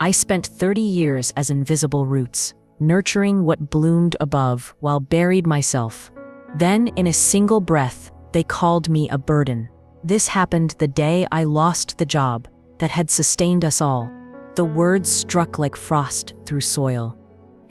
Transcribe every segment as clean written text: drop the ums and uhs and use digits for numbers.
I spent 30 years as invisible roots, nurturing what bloomed above while buried myself. Then, in a single breath, they called me a burden. This happened the day I lost the job that had sustained us all. The words struck like frost through soil.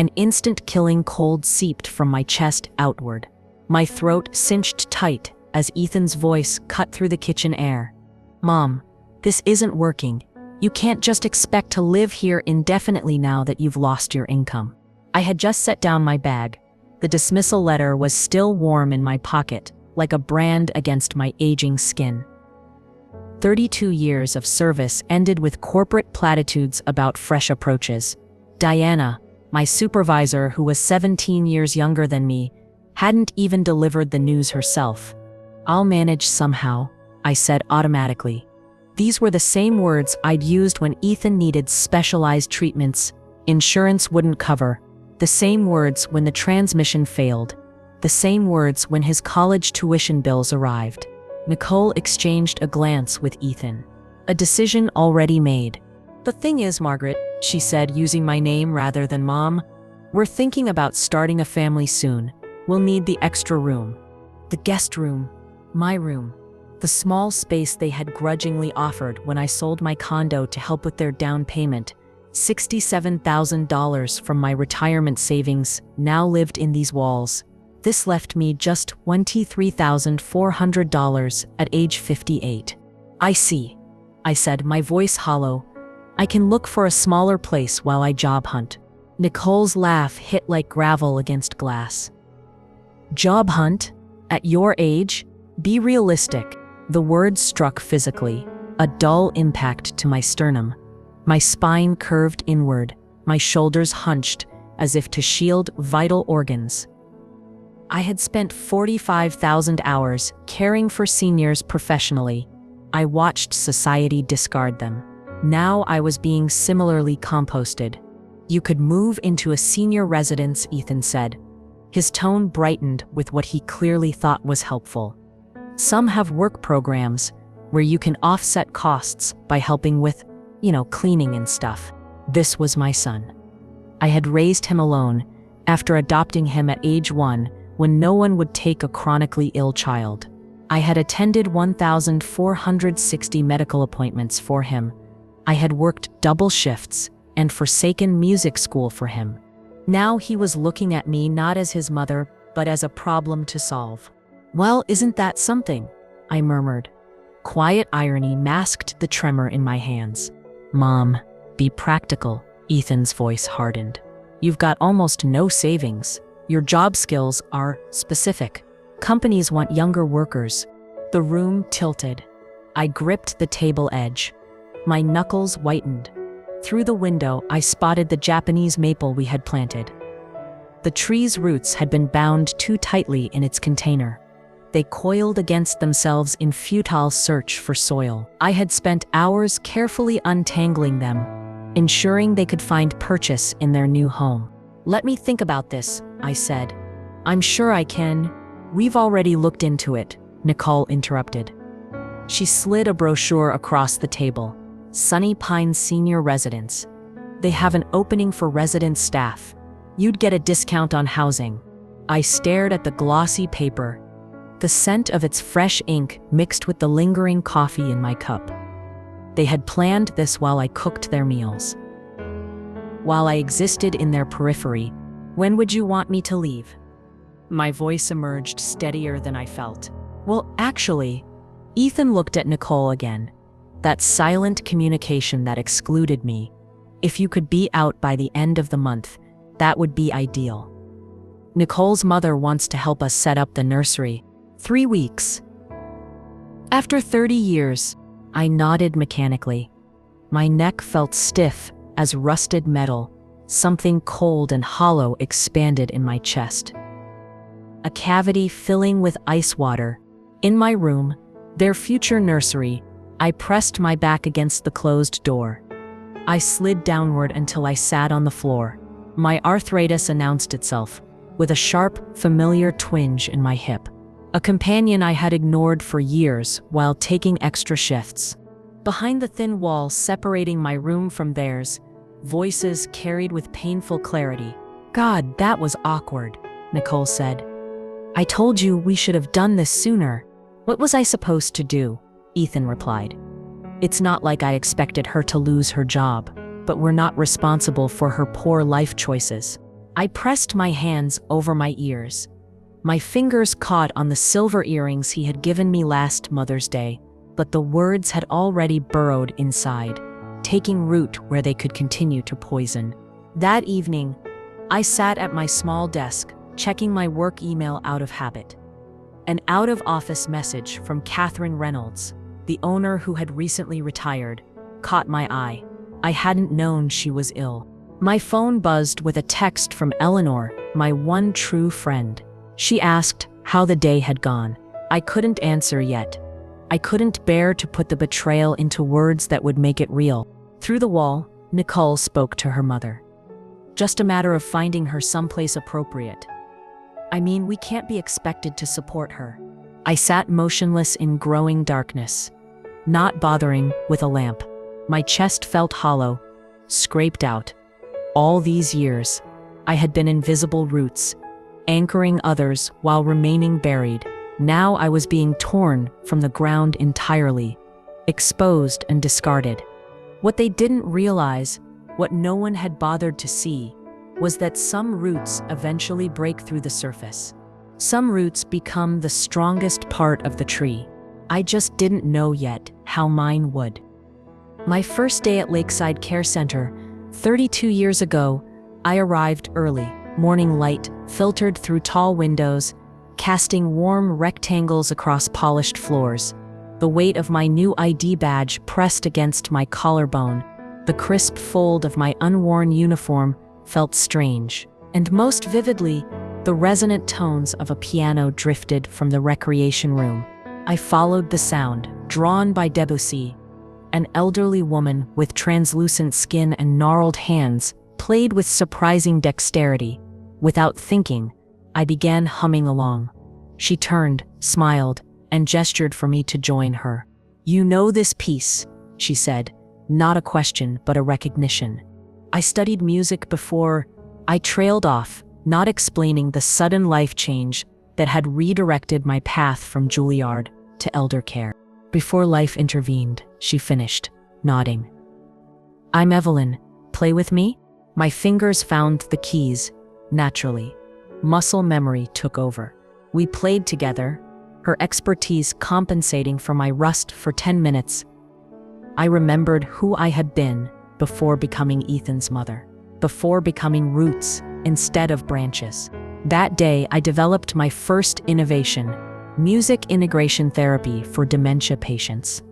An instant killing cold seeped from my chest outward. My throat cinched tight as Ethan's voice cut through the kitchen air. "Mom, this isn't working. You can't just expect to live here indefinitely now that you've lost your income." I had just set down my bag. The dismissal letter was still warm in my pocket, like a brand against my aging skin. 32 years of service ended with corporate platitudes about fresh approaches. Diana, my supervisor who was 17 years younger than me, hadn't even delivered the news herself. "I'll manage somehow," I said automatically. These were the same words I'd used when Ethan needed specialized treatments insurance wouldn't cover, the same words when the transmission failed, the same words when his college tuition bills arrived. Nicole exchanged a glance with Ethan. A decision already made. "The thing is, Margaret," she said, using my name rather than Mom, "we're thinking about starting a family soon. We'll need the extra room. The guest room. My room." The small space they had grudgingly offered when I sold my condo to help with their down payment, $67,000 from my retirement savings, now lived in these walls. This left me just $23,400 at age 58. "I see," I said, my voice hollow. "I can look for a smaller place while I job hunt." Nicole's laugh hit like gravel against glass. "Job hunt? At your age? Be realistic." The words struck physically, a dull impact to my sternum. My spine curved inward, my shoulders hunched as if to shield vital organs. I had spent 45,000 hours caring for seniors professionally. I watched society discard them. Now I was being similarly composted. "You could move into a senior residence," Ethan said. His tone brightened with what he clearly thought was helpful. "Some have work programs where you can offset costs by helping with, cleaning and stuff." This was my son. I had raised him alone after adopting him at age 1 when no one would take a chronically ill child. I had attended 1,460 medical appointments for him. I had worked double shifts and forsaken music school for him. Now he was looking at me not as his mother, but as a problem to solve. "Well, isn't that something?" I murmured. Quiet irony masked the tremor in my hands. "Mom, be practical," Ethan's voice hardened. "You've got almost no savings. Your job skills are specific. Companies want younger workers." The room tilted. I gripped the table edge. My knuckles whitened. Through the window, I spotted the Japanese maple we had planted. The tree's roots had been bound too tightly in its container. They coiled against themselves in futile search for soil. I had spent hours carefully untangling them, ensuring they could find purchase in their new home. "Let me think about this," I said. "I'm sure I can." "We've already looked into it," Nicole interrupted. She slid a brochure across the table. "Sunny Pines Senior Residence. They have an opening for resident staff. You'd get a discount on housing." I stared at the glossy paper. The scent of its fresh ink mixed with the lingering coffee in my cup. They had planned this while I cooked their meals. While I existed in their periphery. "When would you want me to leave?" My voice emerged steadier than I felt. "Well, actually," Ethan looked at Nicole again. That silent communication that excluded me. "If you could be out by the end of the month, that would be ideal. Nicole's mother wants to help us set up the nursery. 3 weeks." After 30 years, I nodded mechanically. My neck felt stiff as rusted metal. Something cold and hollow expanded in my chest. A cavity filling with ice water. In my room, their future nursery, I pressed my back against the closed door. I slid downward until I sat on the floor. My arthritis announced itself, with a sharp, familiar twinge in my hip. A companion I had ignored for years while taking extra shifts. Behind the thin wall separating my room from theirs, voices carried with painful clarity. "God, that was awkward," Nicole said. "I told you we should have done this sooner." "What was I supposed to do?" Ethan replied. "It's not like I expected her to lose her job, but we're not responsible for her poor life choices." I pressed my hands over my ears. My fingers caught on the silver earrings he had given me last Mother's Day, but the words had already burrowed inside, taking root where they could continue to poison. That evening, I sat at my small desk, checking my work email out of habit. An out-of-office message from Catherine Reynolds, the owner who had recently retired, caught my eye. I hadn't known she was ill. My phone buzzed with a text from Eleanor, my one true friend. She asked how the day had gone. I couldn't answer yet. I couldn't bear to put the betrayal into words that would make it real. Through the wall, Nicole spoke to her mother. "Just a matter of finding her someplace appropriate. I mean, we can't be expected to support her." I sat motionless in growing darkness, not bothering with a lamp. My chest felt hollow, scraped out. All these years, I had been invisible roots, anchoring others while remaining buried. Now I was being torn from the ground entirely, exposed and discarded. What they didn't realize, what no one had bothered to see, was that some roots eventually break through the surface. Some roots become the strongest part of the tree. I just didn't know yet how mine would. My first day at Lakeside Care Center, 32 years ago, I arrived early. Morning light filtered through tall windows, casting warm rectangles across polished floors. The weight of my new ID badge pressed against my collarbone. The crisp fold of my unworn uniform felt strange. And most vividly, the resonant tones of a piano drifted from the recreation room. I followed the sound, drawn by Debussy. An elderly woman with translucent skin and gnarled hands played with surprising dexterity. Without thinking, I began humming along. She turned, smiled, and gestured for me to join her. "You know this piece," she said, not a question but a recognition. I studied music before. I trailed off, not explaining the sudden life change that had redirected my path from Juilliard to elder care. "Before life intervened," she finished, nodding. "I'm Evelyn. Play with me?" My fingers found the keys, naturally. Muscle memory took over. We played together, her expertise compensating for my rust for 10 minutes. I remembered who I had been before becoming Ethan's mother, before becoming roots instead of branches. That day, I developed my first innovation, music integration therapy for dementia patients.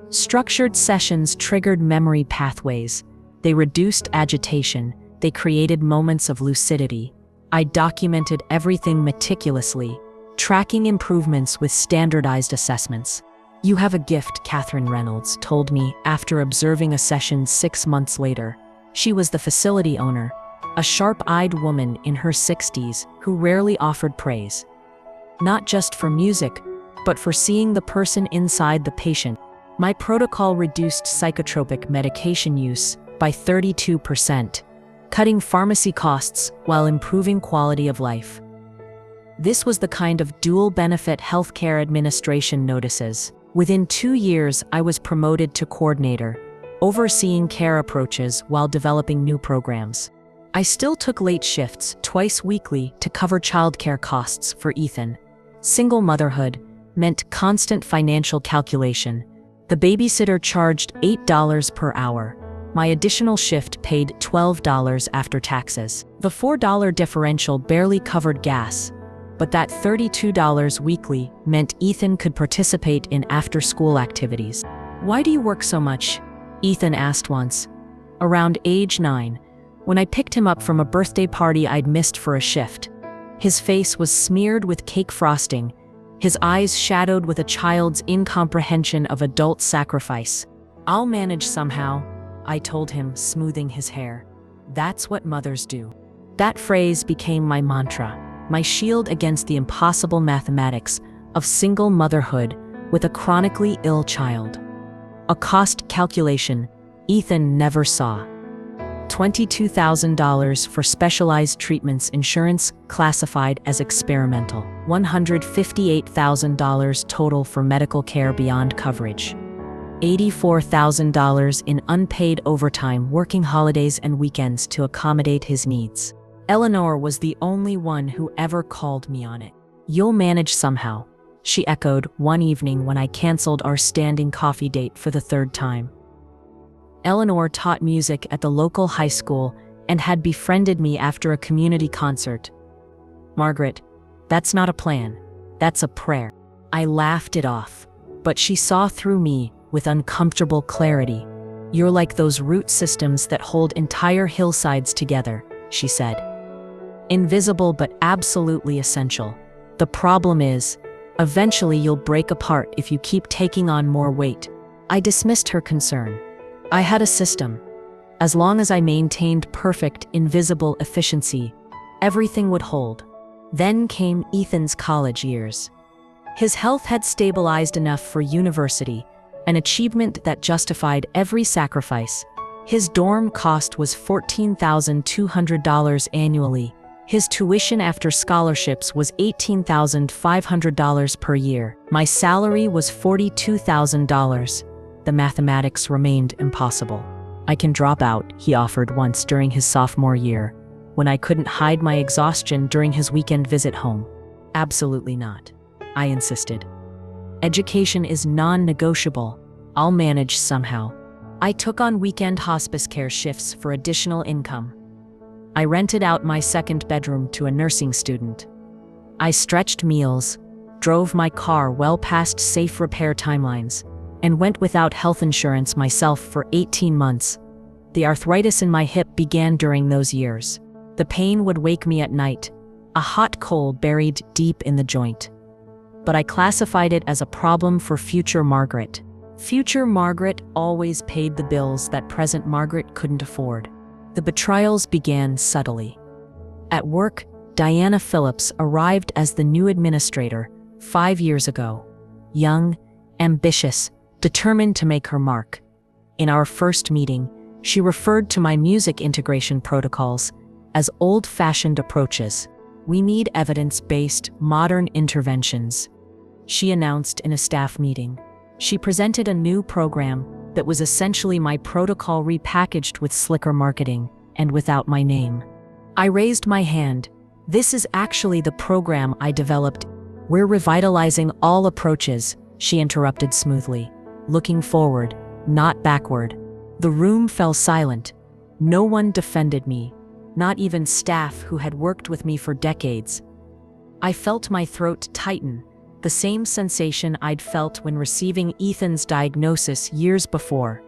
Structured sessions triggered memory pathways. They reduced agitation. They created moments of lucidity. I documented everything meticulously, tracking improvements with standardized assessments. "You have a gift," Catherine Reynolds told me after observing a session 6 months later. She was the facility owner, a sharp-eyed woman in her 60s who rarely offered praise. Not just for music, but for seeing the person inside the patient. My protocol reduced psychotropic medication use by 32%, cutting pharmacy costs while improving quality of life. This was the kind of dual-benefit healthcare administration notices. Within 2 years, I was promoted to coordinator, overseeing care approaches while developing new programs. I still took late shifts twice weekly to cover childcare costs for Ethan. Single motherhood meant constant financial calculation. The babysitter charged $8 per hour. My additional shift paid $12 after taxes. The $4 differential barely covered gas, but that $32 weekly meant Ethan could participate in after-school activities. "Why do you work so much?" Ethan asked once, around age 9, when I picked him up from a birthday party I'd missed for a shift. His face was smeared with cake frosting, his eyes shadowed with a child's incomprehension of adult sacrifice. "I'll manage somehow," I told him, smoothing his hair. "That's what mothers do." That phrase became my mantra, my shield against the impossible mathematics of single motherhood with a chronically ill child. A cost calculation Ethan never saw. $22,000 for specialized treatments, insurance classified as experimental. $158,000 total for medical care beyond coverage. $84,000 in unpaid overtime, working holidays and weekends to accommodate his needs. Eleanor was the only one who ever called me on it. "You'll manage somehow," she echoed one evening when I canceled our standing coffee date for the third time. Eleanor taught music at the local high school and had befriended me after a community concert. "Margaret, that's not a plan. That's a prayer." I laughed it off, but she saw through me with uncomfortable clarity. "You're like those root systems that hold entire hillsides together," she said. "Invisible but absolutely essential. The problem is, eventually you'll break apart if you keep taking on more weight." I dismissed her concern. I had a system. As long as I maintained perfect, invisible efficiency, everything would hold. Then came Ethan's college years. His health had stabilized enough for university, an achievement that justified every sacrifice. His dorm cost was $14,200 annually. His tuition after scholarships was $18,500 per year. My salary was $42,000. The mathematics remained impossible. "I can drop out," he offered once during his sophomore year, when I couldn't hide my exhaustion during his weekend visit home. "Absolutely not," I insisted. "Education is non-negotiable. I'll manage somehow." I took on weekend hospice care shifts for additional income. I rented out my second bedroom to a nursing student. I stretched meals, drove my car well past safe repair timelines, and went without health insurance myself for 18 months. The arthritis in my hip began during those years. The pain would wake me at night, a hot coal buried deep in the joint. But I classified it as a problem for future Margaret. Future Margaret always paid the bills that present Margaret couldn't afford. The betrayals began subtly. At work, Diana Phillips arrived as the new administrator 5 years ago. Young, ambitious, determined to make her mark. In our first meeting, she referred to my music integration protocols as old-fashioned approaches. "We need evidence-based, modern interventions," she announced in a staff meeting. She presented a new program that was essentially my protocol repackaged with slicker marketing and without my name. I raised my hand. "This is actually the program I developed." "We're revitalizing all approaches," she interrupted smoothly, looking forward, not backward. The room fell silent. No one defended me, not even staff who had worked with me for decades. I felt my throat tighten, the same sensation I'd felt when receiving Ethan's diagnosis years before.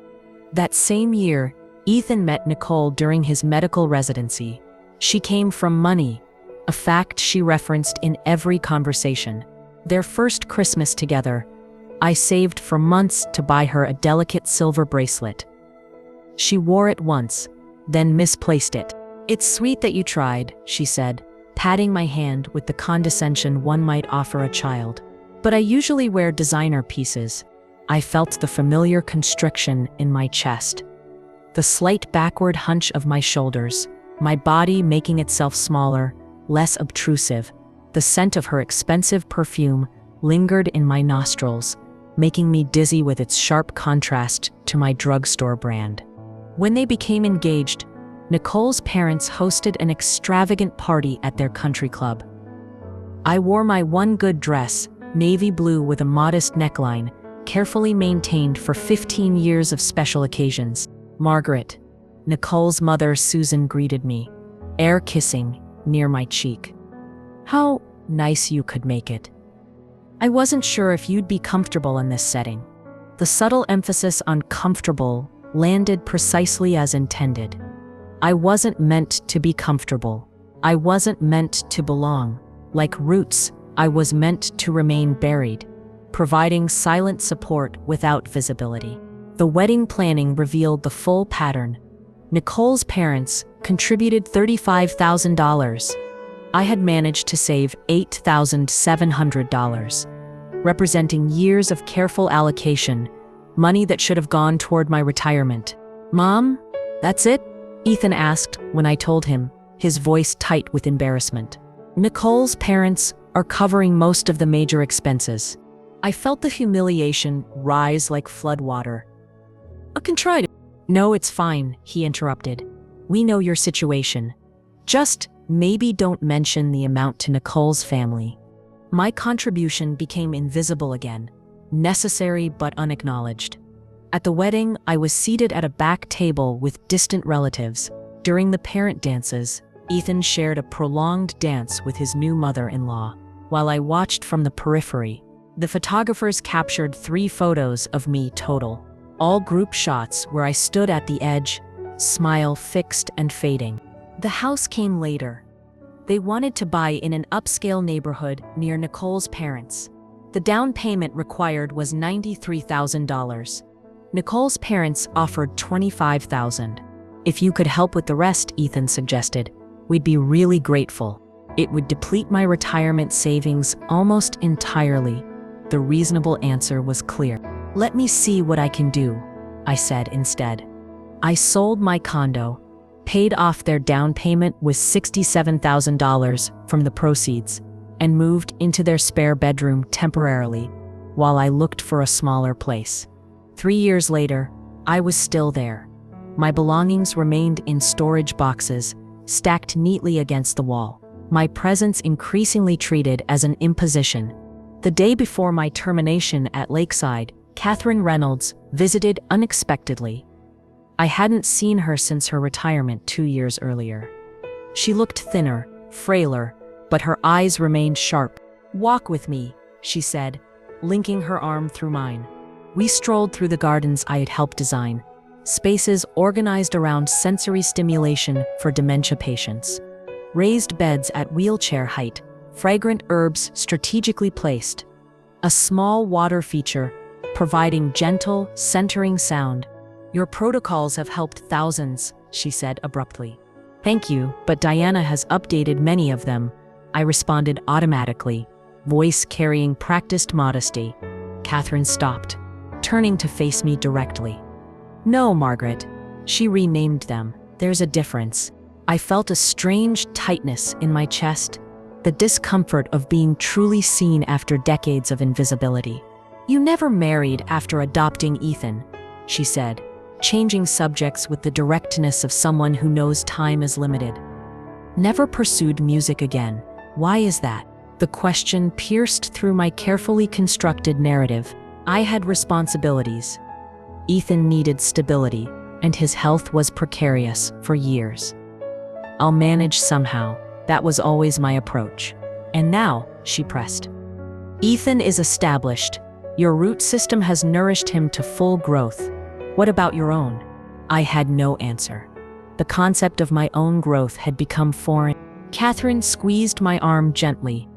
That same year, Ethan met Nicole during his medical residency. She came from money, a fact she referenced in every conversation. Their first Christmas together, I saved for months to buy her a delicate silver bracelet. She wore it once, then misplaced it. "It's sweet that you tried," she said, patting my hand with the condescension one might offer a child. "But I usually wear designer pieces." I felt the familiar constriction in my chest, the slight backward hunch of my shoulders, my body making itself smaller, less obtrusive. The scent of her expensive perfume lingered in my nostrils, making me dizzy with its sharp contrast to my drugstore brand. When they became engaged, Nicole's parents hosted an extravagant party at their country club. I wore my one good dress, navy blue with a modest neckline, carefully maintained for 15 years of special occasions. "Margaret," Nicole's mother Susan greeted me, air kissing near my cheek. "How nice you could make it. I wasn't sure if you'd be comfortable in this setting." The subtle emphasis on comfortable landed precisely as intended. I wasn't meant to be comfortable. I wasn't meant to belong. Like roots, I was meant to remain buried, providing silent support without visibility. The wedding planning revealed the full pattern. Nicole's parents contributed $35,000. I had managed to save $8,700, representing years of careful allocation, money that should have gone toward my retirement. "Mom, that's it?" Ethan asked when I told him, his voice tight with embarrassment. Nicole's parents are covering most of the major expenses. I felt the humiliation rise like floodwater. I can try to. No, it's fine, he interrupted. We know your situation. Just maybe don't mention the amount to Nicole's family. My contribution became invisible again, necessary but unacknowledged. At the wedding, I was seated at a back table with distant relatives. During the parent dances, Ethan shared a prolonged dance with his new mother-in-law, while I watched from the periphery. The photographers captured 3 photos of me total, all group shots where I stood at the edge, smile fixed and fading. The house came later. They wanted to buy in an upscale neighborhood near Nicole's parents. The down payment required was $93,000. Nicole's parents offered $25,000. If you could help with the rest, Ethan suggested, we'd be really grateful. It would deplete my retirement savings almost entirely. The reasonable answer was clear. Let me see what I can do, I said instead. I sold my condo, paid off their down payment with $67,000 from the proceeds, and moved into their spare bedroom temporarily while I looked for a smaller place. 3 years later, I was still there. My belongings remained in storage boxes, stacked neatly against the wall. My presence increasingly treated as an imposition. The day before my termination at Lakeside, Catherine Reynolds visited unexpectedly. I hadn't seen her since her retirement 2 years earlier. She looked thinner, frailer, but her eyes remained sharp. "Walk with me," she said, linking her arm through mine. We strolled through the gardens I had helped design, spaces organized around sensory stimulation for dementia patients. Raised beds at wheelchair height, fragrant herbs strategically placed. A small water feature, providing gentle, centering sound. "Your protocols have helped thousands," she said abruptly. "Thank you, but Diana has updated many of them," I responded automatically, voice carrying practiced modesty. Catherine stopped, turning to face me directly. "No, Margaret. She renamed them. There's a difference." I felt a strange tightness in my chest, the discomfort of being truly seen after decades of invisibility. "You never married after adopting Ethan," she said, changing subjects with the directness of someone who knows time is limited. "Never pursued music again. Why is that?" The question pierced through my carefully constructed narrative. I had responsibilities. Ethan needed stability, and his health was precarious for years. "I'll manage somehow." That was always my approach. "And now," she pressed, "Ethan is established. Your root system has nourished him to full growth. What about your own?" I had no answer. The concept of my own growth had become foreign. Catherine squeezed my arm gently.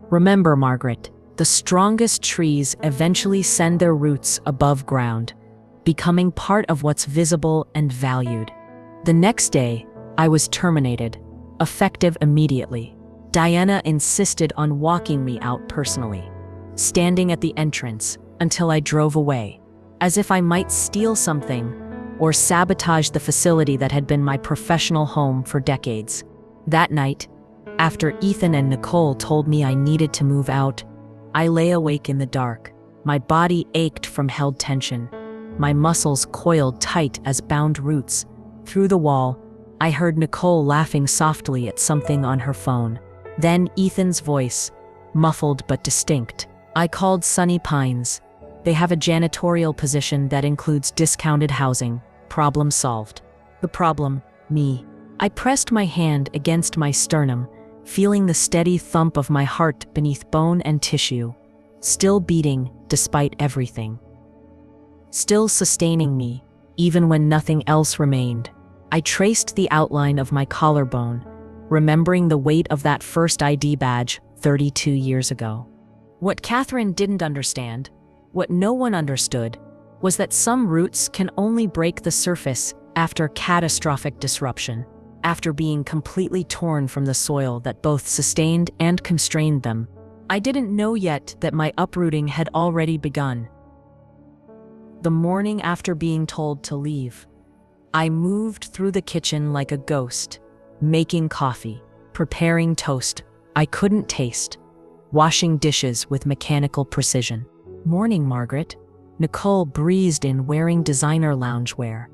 "Remember, Margaret, the strongest trees eventually send their roots above ground, becoming part of what's visible and valued." The next day, I was terminated, effective immediately. Diana insisted on walking me out personally, standing at the entrance until I drove away, as if I might steal something or sabotage the facility that had been my professional home for decades. That night, after Ethan and Nicole told me I needed to move out, I lay awake in the dark. My body ached from held tension, my muscles coiled tight as bound roots. Through the wall, I heard Nicole laughing softly at something on her phone. Then Ethan's voice, muffled but distinct. "I called Sunny Pines. They have a janitorial position that includes discounted housing. Problem solved." The problem, me. I pressed my hand against my sternum, feeling the steady thump of my heart beneath bone and tissue, still beating despite everything. Still sustaining me, even when nothing else remained. I traced the outline of my collarbone, remembering the weight of that first ID badge 32 years ago. What Catherine didn't understand, what no one understood, was that some roots can only break the surface after catastrophic disruption, after being completely torn from the soil that both sustained and constrained them. I didn't know yet that my uprooting had already begun. The morning after being told to leave, I moved through the kitchen like a ghost, making coffee, preparing toast I couldn't taste, washing dishes with mechanical precision. "Morning, Margaret." Nicole breezed in wearing designer loungewear,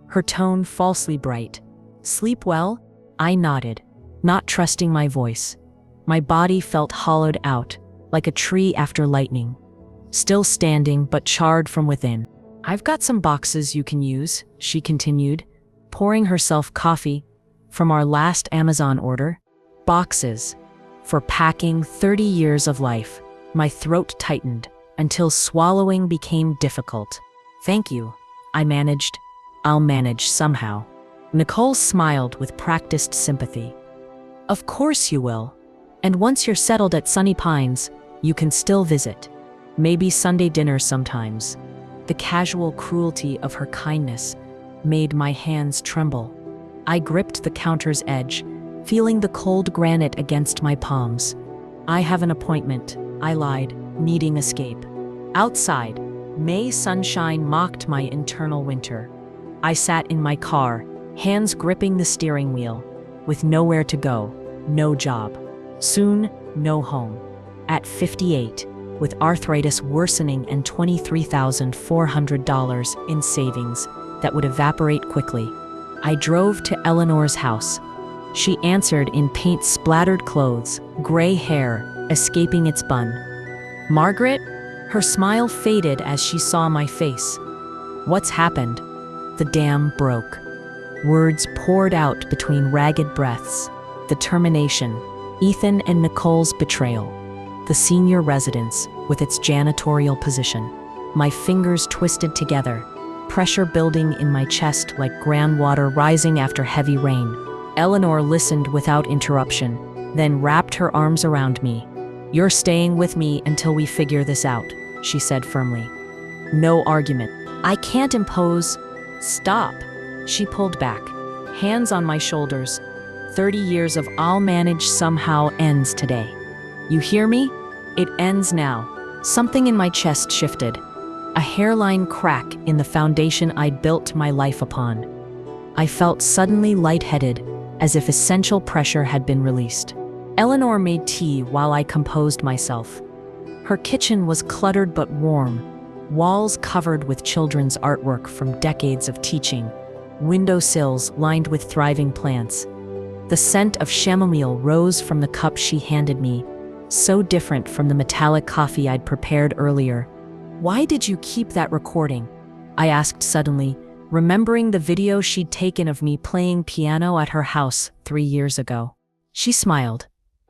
her tone falsely bright. "Sleep well?" I nodded, not trusting my voice. My body felt hollowed out, like a tree after lightning, still standing but charred from within. "I've got some boxes you can use," she continued, pouring herself coffee from our last Amazon order. Boxes for packing 30 years of life. My throat tightened until swallowing became difficult. "Thank you," I managed. "I'll manage somehow." Nicole smiled with practiced sympathy. "Of course you will. And once you're settled at Sunny Pines, you can still visit. Maybe Sunday dinner sometimes." The casual cruelty of her kindness made my hands tremble. I gripped the counter's edge, feeling the cold granite against my palms. "I have an appointment," I lied, needing escape. Outside, May sunshine mocked my internal winter. I sat in my car, hands gripping the steering wheel, with nowhere to go, no job. Soon, no home. At 58, with arthritis worsening and $23,400 in savings that would evaporate quickly, I drove to Eleanor's house. She answered in paint-splattered clothes, gray hair escaping its bun. "Margaret?" Her smile faded as she saw my face. "What's happened?" The dam broke. Words poured out between ragged breaths. The termination, Ethan and Nicole's betrayal. The senior residence with its janitorial position. My fingers twisted together, pressure building in my chest like groundwater rising after heavy rain. Eleanor listened without interruption, then wrapped her arms around me. "You're staying with me until we figure this out," she said firmly. "No argument. I can't impose." "Stop." She pulled back, hands on my shoulders. 30 years of "I'll manage somehow" ends today. You hear me? It ends now. Something in my chest shifted. A hairline crack in the foundation I'd built my life upon. I felt suddenly lightheaded, as if essential pressure had been released. Eleanor made tea while I composed myself. Her kitchen was cluttered but warm, walls covered with children's artwork from decades of teaching, windowsills lined with thriving plants. The scent of chamomile rose from the cup she handed me, so different from the metallic coffee I'd prepared earlier. "Why did you keep that recording?" I asked suddenly, remembering the video she'd taken of me playing piano at her house 3 years ago. She smiled.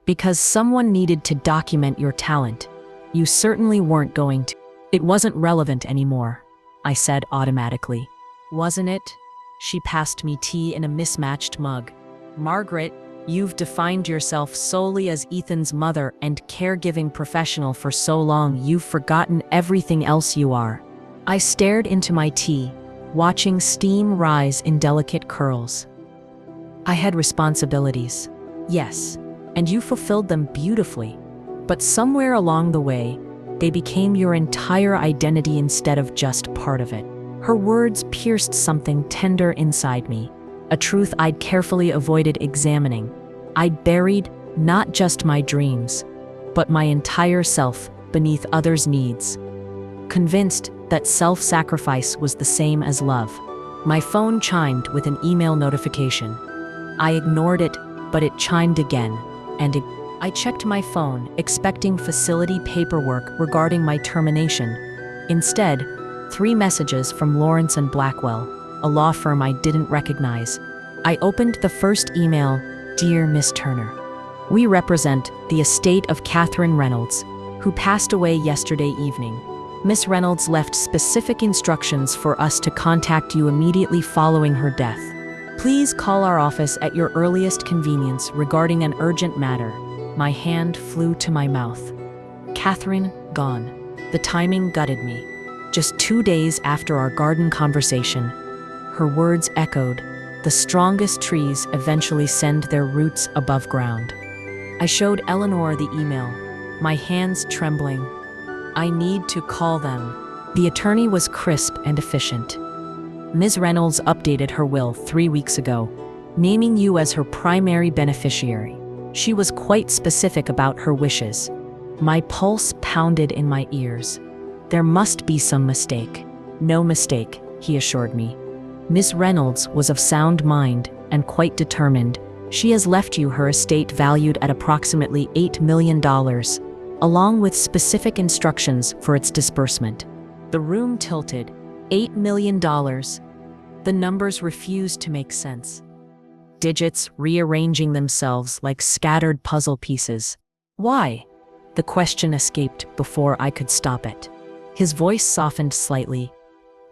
"Because someone needed to document your talent. You certainly weren't going to." "It wasn't relevant anymore," I said automatically. "Wasn't it?" She passed me tea in a mismatched mug. "Margaret, you've defined yourself solely as Ethan's mother and caregiving professional for so long you've forgotten everything else you are." I stared into my tea, watching steam rise in delicate curls. "I had responsibilities, yes, and you fulfilled them beautifully. But somewhere along the way, they became your entire identity instead of just part of it." Her words pierced something tender inside me, a truth I'd carefully avoided examining. I'd buried not just my dreams, but my entire self beneath others' needs, convinced that self-sacrifice was the same as love. My phone chimed with an email notification. I ignored it, but it chimed again, and I checked my phone, expecting facility paperwork regarding my termination. Instead, 3 messages from Lawrence and Blackwell, a law firm I didn't recognize. I opened the first email. "Dear Miss Turner, we represent the estate of Catherine Reynolds, who passed away yesterday evening. Miss Reynolds left specific instructions for us to contact you immediately following her death. Please call our office at your earliest convenience regarding an urgent matter." My hand flew to my mouth. Catherine gone. The timing gutted me. Just 2 days after our garden conversation, her words echoed. The strongest trees eventually send their roots above ground. I showed Eleanor the email, my hands trembling. "I need to call them." The attorney was crisp and efficient. Ms. Reynolds updated her will 3 weeks ago, naming you as her primary beneficiary. She was quite specific about her wishes. My pulse pounded in my ears. There must be some mistake. No mistake, he assured me. Miss Reynolds was of sound mind and quite determined. She has left you her estate valued at approximately $8 million, along with specific instructions for its disbursement. The room tilted. $8 million. The numbers refused to make sense. Digits rearranging themselves like scattered puzzle pieces. Why? The question escaped before I could stop it. His voice softened slightly.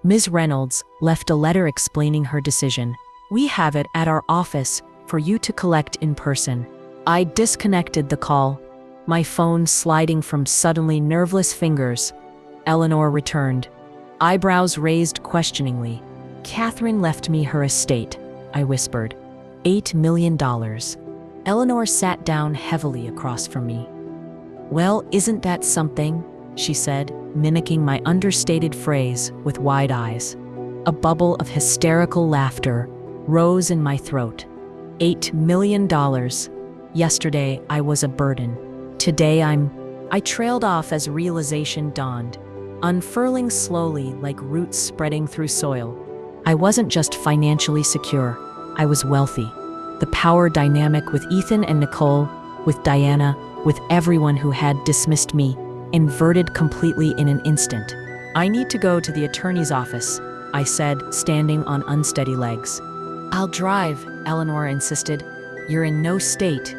Ms. Reynolds left a letter explaining her decision. We have it at our office for you to collect in person. I disconnected the call, my phone sliding from suddenly nerveless fingers. Eleanor returned, eyebrows raised questioningly. Catherine left me her estate, I whispered. $8 million. Eleanor sat down heavily across from me. Well, isn't that something? She said, mimicking my understated phrase with wide eyes. A bubble of hysterical laughter rose in my throat. $8 million. Yesterday, I was a burden. Today, I trailed off as realization dawned, unfurling slowly like roots spreading through soil. I wasn't just financially secure, I was wealthy. The power dynamic with Ethan and Nicole, with Diana, with everyone who had dismissed me, inverted completely in an instant. I need to go to the attorney's office, I said, standing on unsteady legs. I'll drive, Eleanor insisted. You're in no state.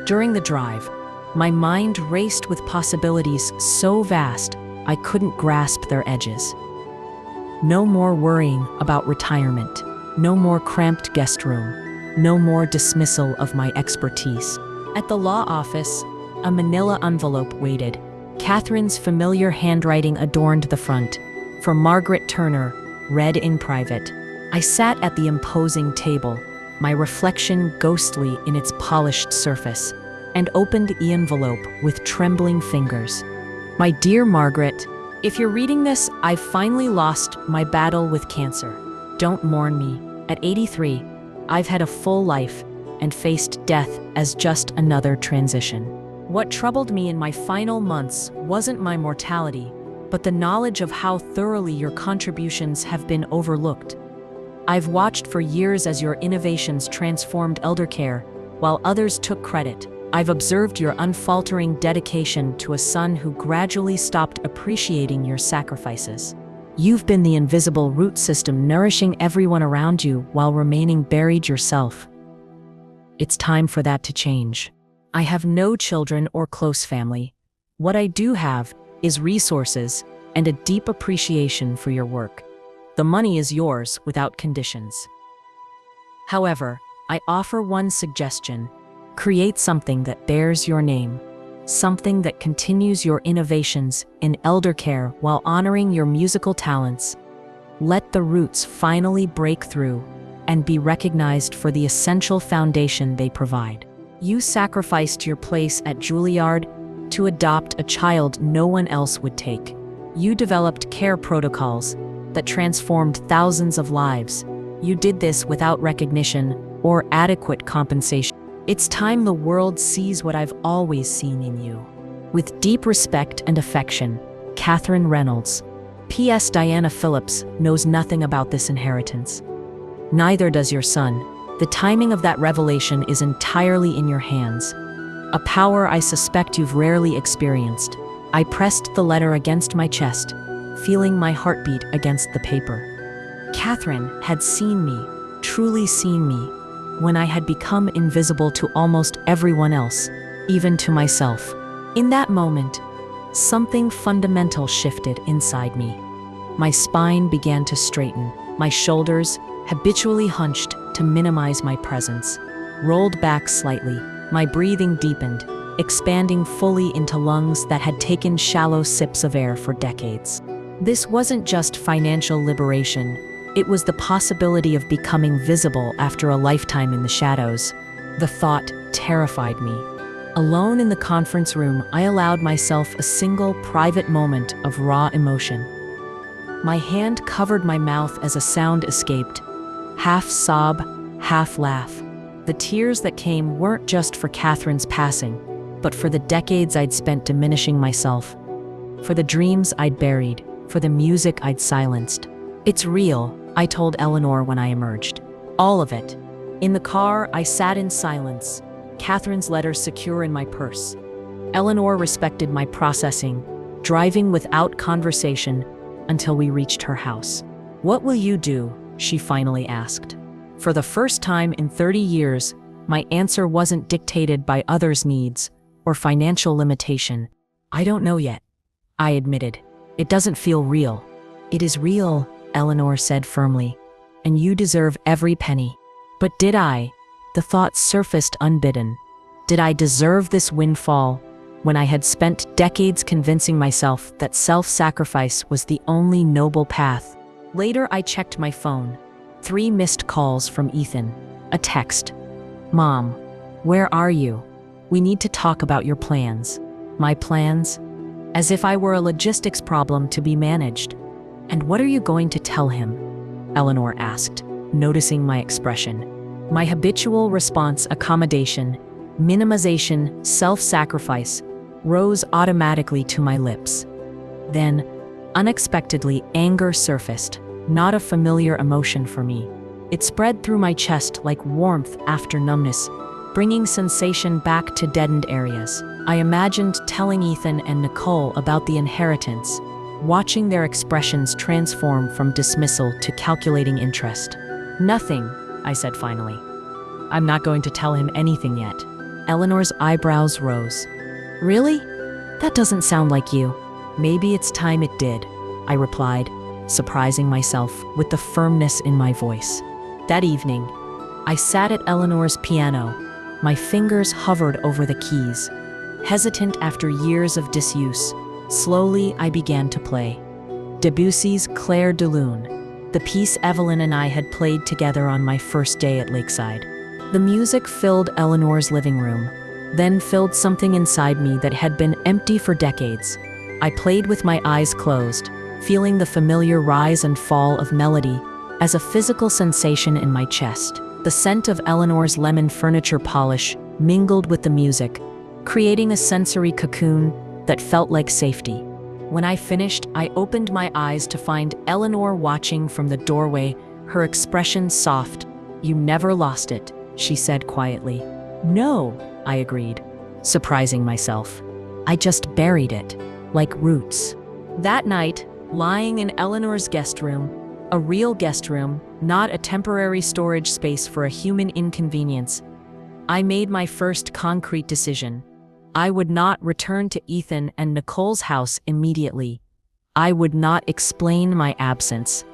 During the drive, my mind raced with possibilities so vast I couldn't grasp their edges. No more worrying about retirement. No more cramped guest room. No more dismissal of my expertise. At the law office, a manila envelope waited. Catherine's familiar handwriting adorned the front. For Margaret Turner, read in private. I sat at the imposing table, my reflection ghostly in its polished surface, and opened the envelope with trembling fingers. My dear Margaret, if you're reading this, I've finally lost my battle with cancer. Don't mourn me. At 83, I've had a full life and faced death as just another transition. What troubled me in my final months wasn't my mortality, but the knowledge of how thoroughly your contributions have been overlooked. I've watched for years as your innovations transformed elder care, while others took credit. I've observed your unfaltering dedication to a son who gradually stopped appreciating your sacrifices. You've been the invisible root system nourishing everyone around you while remaining buried yourself. It's time for that to change. I have no children or close family. What I do have is resources and a deep appreciation for your work. The money is yours without conditions. However, I offer one suggestion. Create something that bears your name, something that continues your innovations in elder care while honoring your musical talents. Let the roots finally break through and be recognized for the essential foundation they provide. You sacrificed your place at Juilliard to adopt a child no one else would take. You developed care protocols that transformed thousands of lives. You did this without recognition or adequate compensation. It's time the world sees what I've always seen in you. With deep respect and affection, Catherine Reynolds. P.S. Diana Phillips knows nothing about this inheritance. Neither does your son. The timing of that revelation is entirely in your hands. A power I suspect you've rarely experienced. I pressed the letter against my chest, feeling my heartbeat against the paper. Catherine had seen me, truly seen me, when I had become invisible to almost everyone else, even to myself. In that moment, something fundamental shifted inside me. My spine began to straighten. My shoulders, habitually hunched to minimize my presence, rolled back slightly. My breathing deepened, expanding fully into lungs that had taken shallow sips of air for decades. This wasn't just financial liberation. It was the possibility of becoming visible after a lifetime in the shadows. The thought terrified me. Alone in the conference room, I allowed myself a single private moment of raw emotion. My hand covered my mouth as a sound escaped, half sob, half laugh. The tears that came weren't just for Catherine's passing, but for the decades I'd spent diminishing myself, for the dreams I'd buried, for the music I'd silenced. "It's real," I told Eleanor when I emerged. "All of it." In the car, I sat in silence, Catherine's letter secure in my purse. Eleanor respected my processing, driving without conversation until we reached her house. "What will you do?" she finally asked. For the first time in 30 years, my answer wasn't dictated by others' needs or financial limitation. "I don't know yet," I admitted. "It doesn't feel real." "It is real," Eleanor said firmly, "and you deserve every penny." But did I? The thought surfaced unbidden. Did I deserve this windfall when I had spent decades convincing myself that self-sacrifice was the only noble path? Later, I checked my phone. 3 missed calls from Ethan. A text. "Mom, where are you? We need to talk about your plans." My plans? As if I were a logistics problem to be managed. "And what are you going to tell him?" Eleanor asked, noticing my expression. My habitual response, accommodation, minimization, self-sacrifice, rose automatically to my lips. Then, unexpectedly, anger surfaced, not a familiar emotion for me. It spread through my chest like warmth after numbness, bringing sensation back to deadened areas. I imagined telling Ethan and Nicole about the inheritance, watching their expressions transform from dismissal to calculating interest. "Nothing," I said finally. "I'm not going to tell him anything yet." Eleanor's eyebrows rose. "Really? That doesn't sound like you." "Maybe it's time it did," I replied, surprising myself with the firmness in my voice. That evening, I sat at Eleanor's piano. My fingers hovered over the keys. Hesitant after years of disuse, slowly I began to play. Debussy's Clair de Lune, the piece Evelyn and I had played together on my first day at Lakeside. The music filled Eleanor's living room, then filled something inside me that had been empty for decades. I played with my eyes closed, feeling the familiar rise and fall of melody as a physical sensation in my chest. The scent of Eleanor's lemon furniture polish mingled with the music, creating a sensory cocoon that felt like safety. When I finished, I opened my eyes to find Eleanor watching from the doorway, her expression soft. "You never lost it," she said quietly. "No," I agreed, surprising myself. "I just buried it, like roots." That night, lying in Eleanor's guest room, a real guest room, not a temporary storage space for a human inconvenience, I made my first concrete decision. I would not return to Ethan and Nicole's house immediately. I would not explain my absence.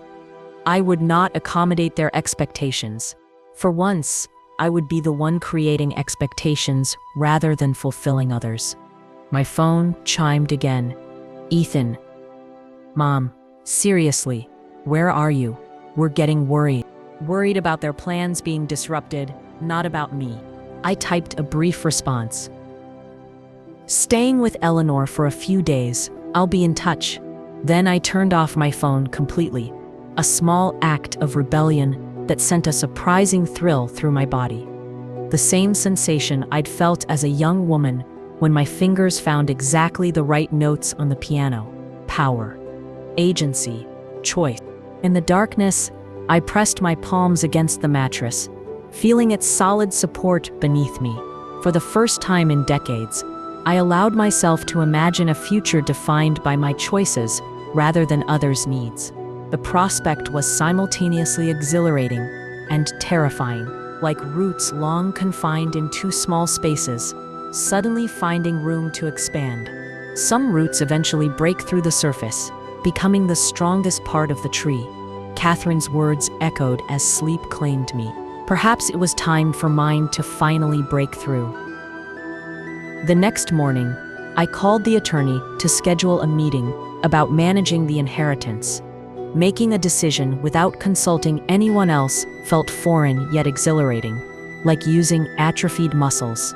I would not accommodate their expectations. For once, I would be the one creating expectations rather than fulfilling others. My phone chimed again. "Ethan." "Mom, seriously, where are you? We're getting worried." Worried about their plans being disrupted, not about me. I typed a brief response. "Staying with Eleanor for a few days. I'll be in touch." Then I turned off my phone completely, a small act of rebellion that sent a surprising thrill through my body. The same sensation I'd felt as a young woman when my fingers found exactly the right notes on the piano. Power, agency, choice. In the darkness, I pressed my palms against the mattress, feeling its solid support beneath me. For the first time in decades, I allowed myself to imagine a future defined by my choices rather than others' needs. The prospect was simultaneously exhilarating and terrifying, like roots long confined in too small spaces, suddenly finding room to expand. Some roots eventually break through the surface, becoming the strongest part of the tree. Catherine's words echoed as sleep claimed me. Perhaps it was time for mine to finally break through. The next morning, I called the attorney to schedule a meeting about managing the inheritance. Making a decision without consulting anyone else felt foreign yet exhilarating, like using atrophied muscles.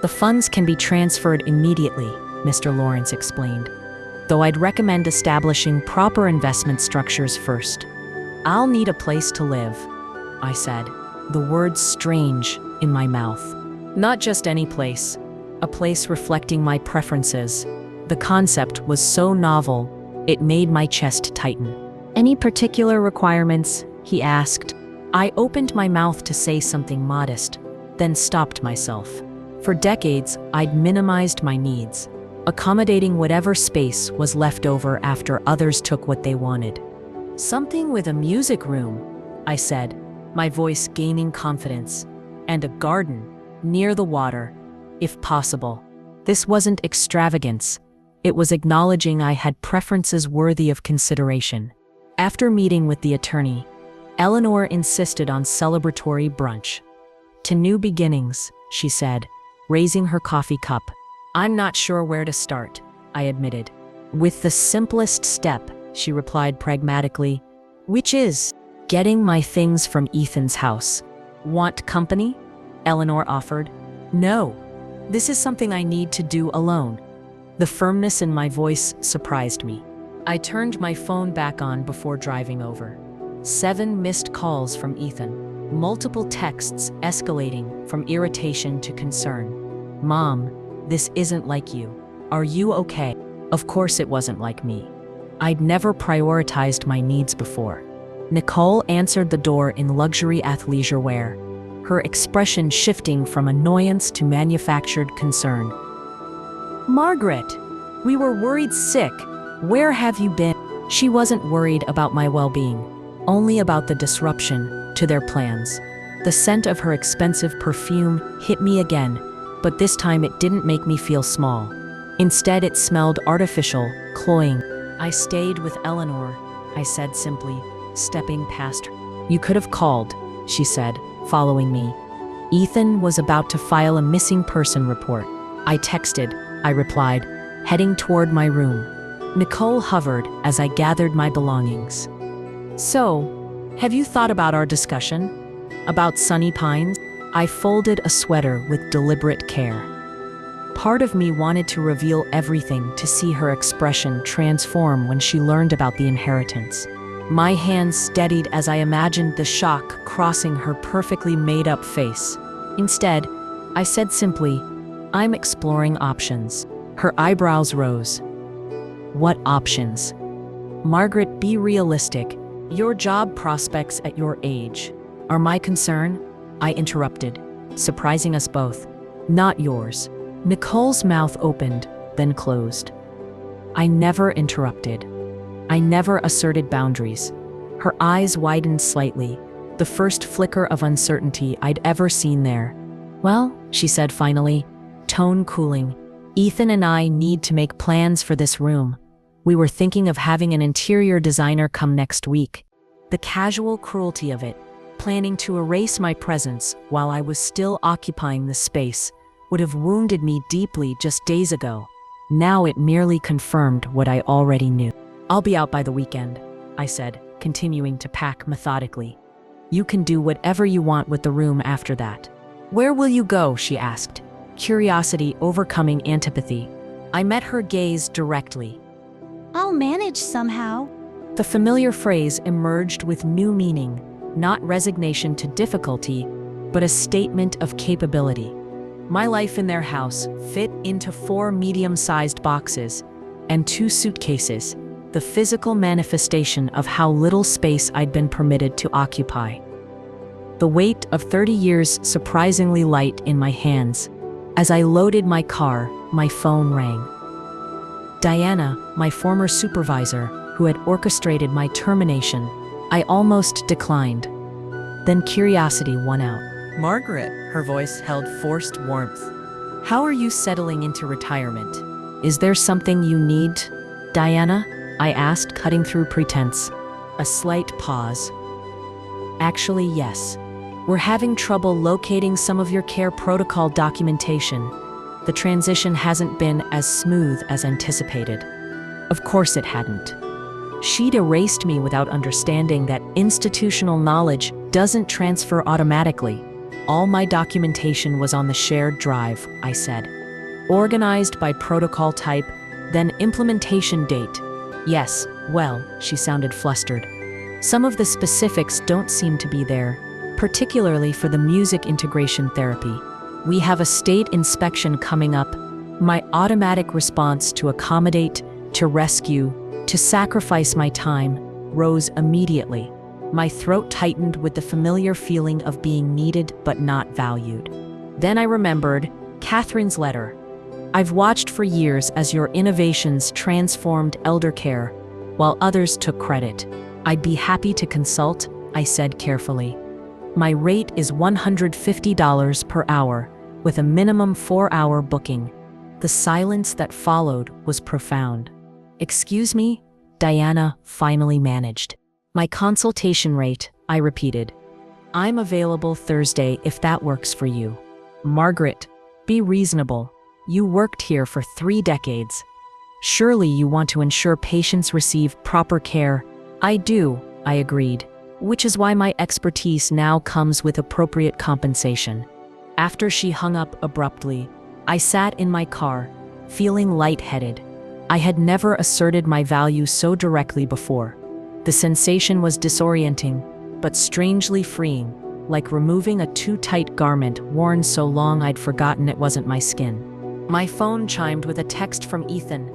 "The funds can be transferred immediately," Mr. Lawrence explained. though I'd recommend establishing proper investment structures first. I'll need a place to live, I said, the words strange in my mouth. Not just any place, a place reflecting my preferences. The concept was so novel, it made my chest tighten. Any particular requirements? He asked. I opened my mouth to say something modest, then stopped myself. For decades, I'd minimized my needs, accommodating whatever space was left over after others took what they wanted. Something with a music room, I said, my voice gaining confidence, and a garden near the water, if possible. This wasn't extravagance. It was acknowledging I had preferences worthy of consideration. After meeting with the attorney, Eleanor insisted on celebratory brunch. To new beginnings, she said, raising her coffee cup. I'm not sure where to start, I admitted. With the simplest step, she replied pragmatically, which is getting my things from Ethan's house. Want company? Eleanor offered. No, this is something I need to do alone. The firmness in my voice surprised me. I turned my phone back on before driving over. 7 missed calls from Ethan, multiple texts escalating from irritation to concern. Mom, this isn't like you. Are you okay? Of course it wasn't like me. I'd never prioritized my needs before. Nicole answered the door in luxury athleisure wear, her expression shifting from annoyance to manufactured concern. Margaret, we were worried sick. Where have you been? She wasn't worried about my well-being, only about the disruption to their plans. The scent of her expensive perfume hit me again, but this time it didn't make me feel small. Instead, it smelled artificial, cloying. I stayed with Eleanor, I said simply, stepping past her. You could have called, she said, following me. Ethan was about to file a missing person report. I texted, I replied, heading toward my room. Nicole hovered as I gathered my belongings. So, have you thought about our discussion? About Sunny Pines? I folded a sweater with deliberate care. Part of me wanted to reveal everything to see her expression transform when she learned about the inheritance. My hands steadied as I imagined the shock crossing her perfectly made-up face. Instead, I said simply, I'm exploring options. Her eyebrows rose. What options? Margaret, be realistic. Your job prospects at your age are my concern, I interrupted, surprising us both. Not yours. Nicole's mouth opened, then closed. I never interrupted. I never asserted boundaries. Her eyes widened slightly, the first flicker of uncertainty I'd ever seen there. Well, she said finally, tone cooling, Ethan and I need to make plans for this room. We were thinking of having an interior designer come next week. The casual cruelty of it, planning to erase my presence while I was still occupying the space, would have wounded me deeply just days ago. Now it merely confirmed what I already knew. I'll be out by the weekend, I said, continuing to pack methodically. You can do whatever you want with the room after that. Where will you go? She asked, curiosity overcoming antipathy. I met her gaze directly. I'll manage somehow. The familiar phrase emerged with new meaning, not resignation to difficulty, but a statement of capability. My life in their house fit into 4 medium-sized boxes and 2 suitcases, the physical manifestation of how little space I'd been permitted to occupy. The weight of 30 years surprisingly light in my hands. As I loaded my car, my phone rang. Diana, my former supervisor, who had orchestrated my termination, I almost declined. Then curiosity won out. Margaret, her voice held forced warmth. How are you settling into retirement? Is there something you need, Diana? I asked, cutting through pretense. A slight pause. Actually, yes. We're having trouble locating some of your care protocol documentation. The transition hasn't been as smooth as anticipated. Of course it hadn't. She'd erased me without understanding that institutional knowledge doesn't transfer automatically. All my documentation was on the shared drive, I said. Organized by protocol type, Then implementation date. Yes, well, she sounded flustered. Some of the specifics don't seem to be there, particularly for the music integration therapy. We have a state inspection coming up. My automatic response to accommodate, to rescue, to sacrifice my time rose immediately. My throat tightened with the familiar feeling of being needed but not valued. Then I remembered Catherine's letter. I've watched for years as your innovations transformed elder care, while others took credit. I'd be happy to consult, I said carefully. My rate is $150 per hour, with a minimum 4-hour booking. The silence that followed was profound. Excuse me? Diana finally managed. My consultation rate, I repeated. I'm available Thursday if that works for you. Margaret, be reasonable. You worked here for 3 decades. Surely you want to ensure patients receive proper care. I do, I agreed, which is why my expertise now comes with appropriate compensation. After she hung up abruptly, I sat in my car, feeling lightheaded. I had never asserted my value so directly before. The sensation was disorienting, but strangely freeing, like removing a too tight garment worn so long I'd forgotten it wasn't my skin. My phone chimed with a text from Ethan.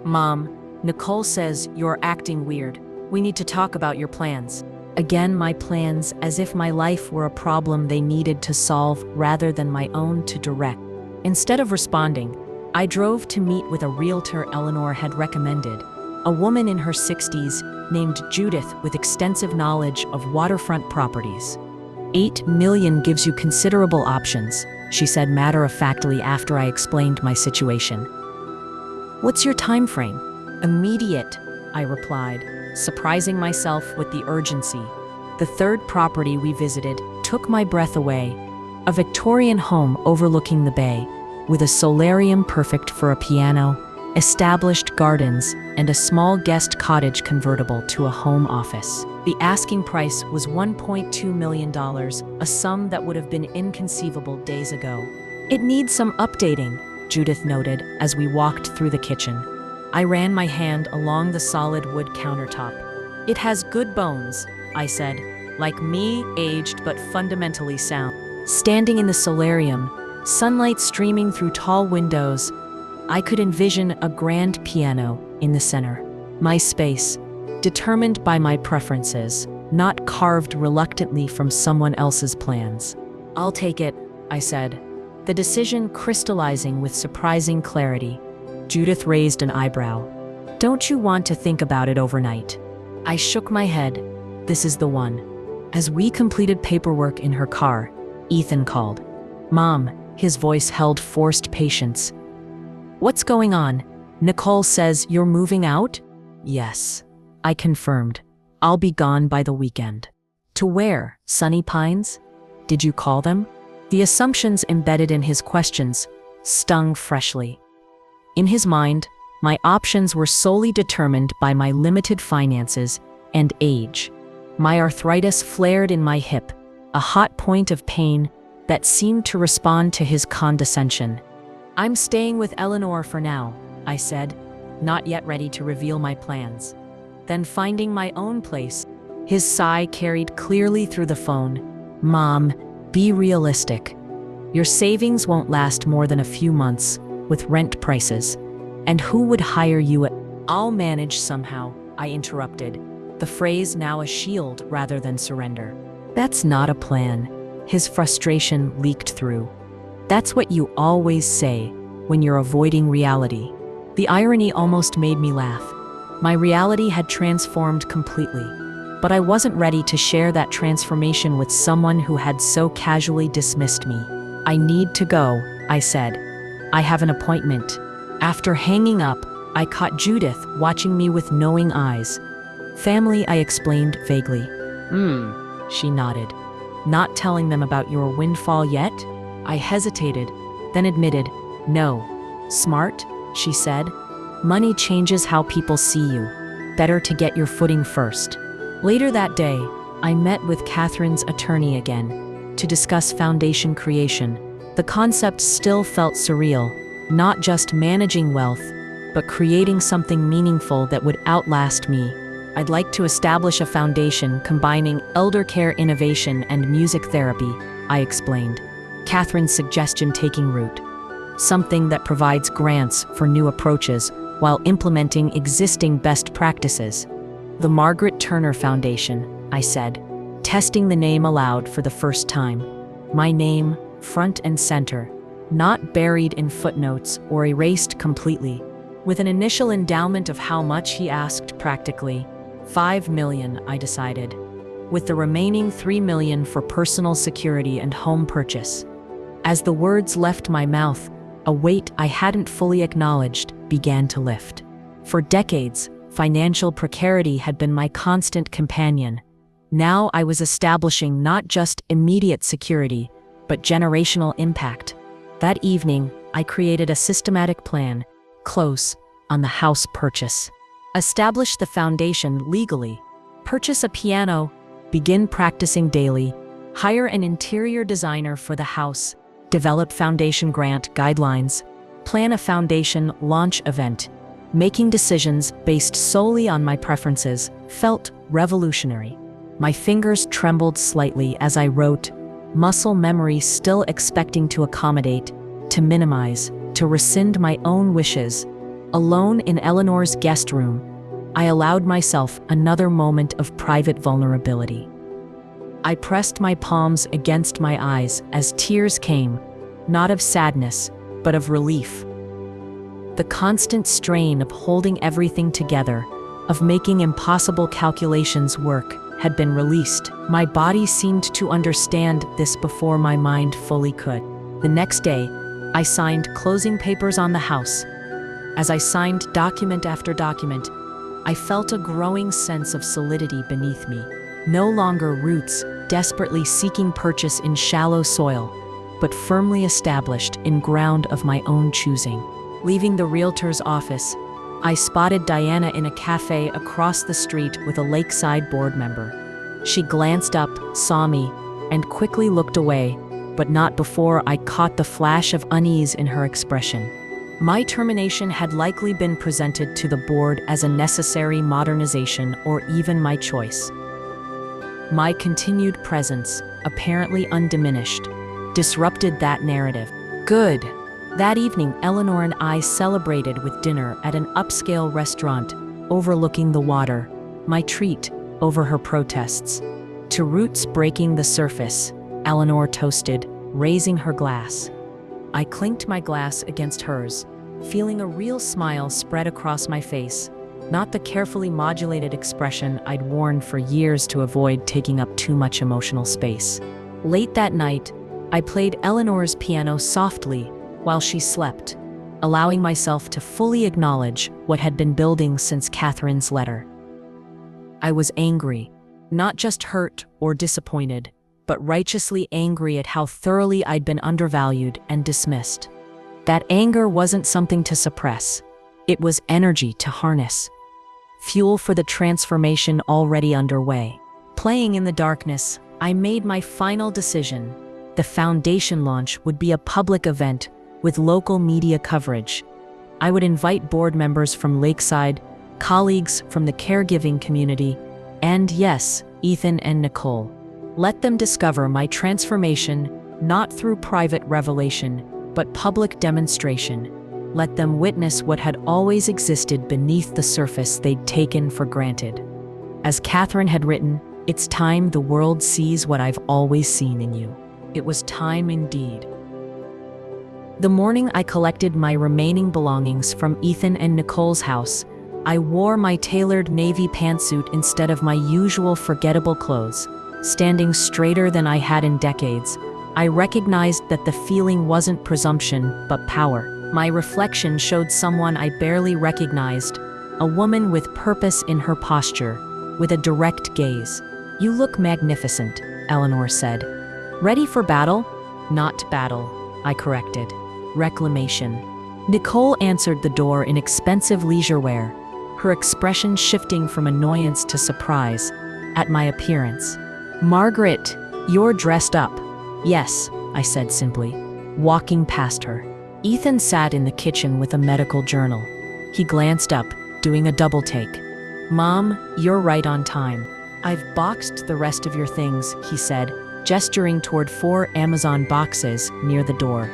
Mom, Nicole says you're acting weird. We need to talk about your plans. Again, my plans, as if my life were a problem they needed to solve rather than my own to direct. Instead of responding, I drove to meet with a realtor Eleanor had recommended, a woman in her 60s named Judith with extensive knowledge of waterfront properties. $8 million gives you considerable options, she said matter-of-factly after I explained my situation. What's your time frame? Immediate, I replied, surprising myself with the urgency. The third property we visited took my breath away, a Victorian home overlooking the bay, with a solarium perfect for a piano, established gardens, and a small guest cottage convertible to a home office. The asking price was $1.2 million, a sum that would have been inconceivable days ago. It needs some updating, Judith noted as we walked through the kitchen. I ran my hand along the solid wood countertop. It has good bones, I said, like me, aged but fundamentally sound. Standing in the solarium, sunlight streaming through tall windows, I could envision a grand piano in the center. My space, determined by my preferences, not carved reluctantly from someone else's plans. I'll take it, I said, the decision crystallizing with surprising clarity. Judith raised an eyebrow. Don't you want to think about it overnight? I shook my head. This is the one. As we completed paperwork in her car, Ethan called. Mom, his voice held forced patience. What's going on? Nicole says you're moving out? Yes, I confirmed. I'll be gone by the weekend. To where? Sunny Pines? Did you call them? The assumptions embedded in his questions stung freshly. In his mind, my options were solely determined by my limited finances and age. My arthritis flared in my hip, a hot point of pain that seemed to respond to his condescension. I'm staying with Eleanor for now, I said, not yet ready to reveal my plans. Then finding my own place, his sigh carried clearly through the phone. Mom, be realistic. Your savings won't last more than a few months, with rent prices. And who would hire you at— I'll manage somehow, I interrupted, the phrase now a shield rather than surrender. That's not a plan. His frustration leaked through. That's what you always say when you're avoiding reality. The irony almost made me laugh. My reality had transformed completely, but I wasn't ready to share that transformation with someone who had so casually dismissed me. I need to go, I said. I have an appointment. After hanging up, I caught Judith watching me with knowing eyes. Family, I explained vaguely. She nodded. Not telling them about your windfall yet? I hesitated, then admitted, no. Smart, she said. Money changes how people see you. Better to get your footing first. Later that day, I met with Catherine's attorney again to discuss foundation creation. The concept still felt surreal, not just managing wealth, but creating something meaningful that would outlast me. I'd like to establish a foundation combining elder care innovation and music therapy, I explained, Catherine's suggestion taking root. Something that provides grants for new approaches while implementing existing best practices. The Margaret Turner Foundation, I said, testing the name aloud for the first time. My name, front and center, not buried in footnotes or erased completely. With an initial endowment of how much, he asked practically. $5 million, I decided, with the remaining $3 million for personal security and home purchase. As the words left my mouth, a weight I hadn't fully acknowledged began to lift. For decades, financial precarity had been my constant companion. Now I was establishing not just immediate security, but generational impact. That evening, I created a systematic plan, close on the house purchase. Establish the foundation legally, purchase a piano, begin practicing daily, hire an interior designer for the house, develop foundation grant guidelines, plan a foundation launch event. Making decisions based solely on my preferences felt revolutionary. My fingers trembled slightly as I wrote, muscle memory still expecting to accommodate, to minimize, to rescind my own wishes. Alone in Eleanor's guest room, I allowed myself another moment of private vulnerability. I pressed my palms against my eyes as tears came, not of sadness, but of relief. The constant strain of holding everything together, of making impossible calculations work, had been released. My body seemed to understand this before my mind fully could. The next day, I signed closing papers on the house. As I signed document after document, I felt a growing sense of solidity beneath me. No longer roots desperately seeking purchase in shallow soil, but firmly established in ground of my own choosing. Leaving the realtor's office, I spotted Diana in a cafe across the street with a Lakeside board member. She glanced up, saw me, and quickly looked away, but not before I caught the flash of unease in her expression. My termination had likely been presented to the board as a necessary modernization or even my choice. My continued presence, apparently undiminished, disrupted that narrative. Good. That evening, Eleanor and I celebrated with dinner at an upscale restaurant overlooking the water, my treat over her protests. To roots breaking the surface, Eleanor toasted, raising her glass. I clinked my glass against hers, feeling a real smile spread across my face, not the carefully modulated expression I'd worn for years to avoid taking up too much emotional space. Late that night, I played Eleanor's piano softly while she slept, allowing myself to fully acknowledge what had been building since Catherine's letter. I was angry, not just hurt or disappointed, but righteously angry at how thoroughly I'd been undervalued and dismissed. That anger wasn't something to suppress. It was energy to harness. Fuel for the transformation already underway. Playing in the darkness, I made my final decision. The foundation launch would be a public event with local media coverage. I would invite board members from Lakeside, colleagues from the caregiving community, and yes, Ethan and Nicole. Let them discover my transformation, not through private revelation, but public demonstration. Let them witness what had always existed beneath the surface they'd taken for granted. As Catherine had written, "It's time the world sees what I've always seen in you." It was time indeed. The morning I collected my remaining belongings from Ethan and Nicole's house, I wore my tailored navy pantsuit instead of my usual forgettable clothes. Standing straighter than I had in decades, I recognized that the feeling wasn't presumption, but power. My reflection showed someone I barely recognized, a woman with purpose in her posture, with a direct gaze. "You look magnificent," Eleanor said. "Ready for battle?" "Not battle," I corrected. "Reclamation." Nicole answered the door in expensive leisure wear, her expression shifting from annoyance to surprise at my appearance. "Margaret, you're dressed up." "Yes," I said simply, walking past her. Ethan sat in the kitchen with a medical journal. He glanced up, doing a double take. Mom, you're right on time. I've boxed the rest of your things, he said, gesturing toward 4 Amazon boxes near the door.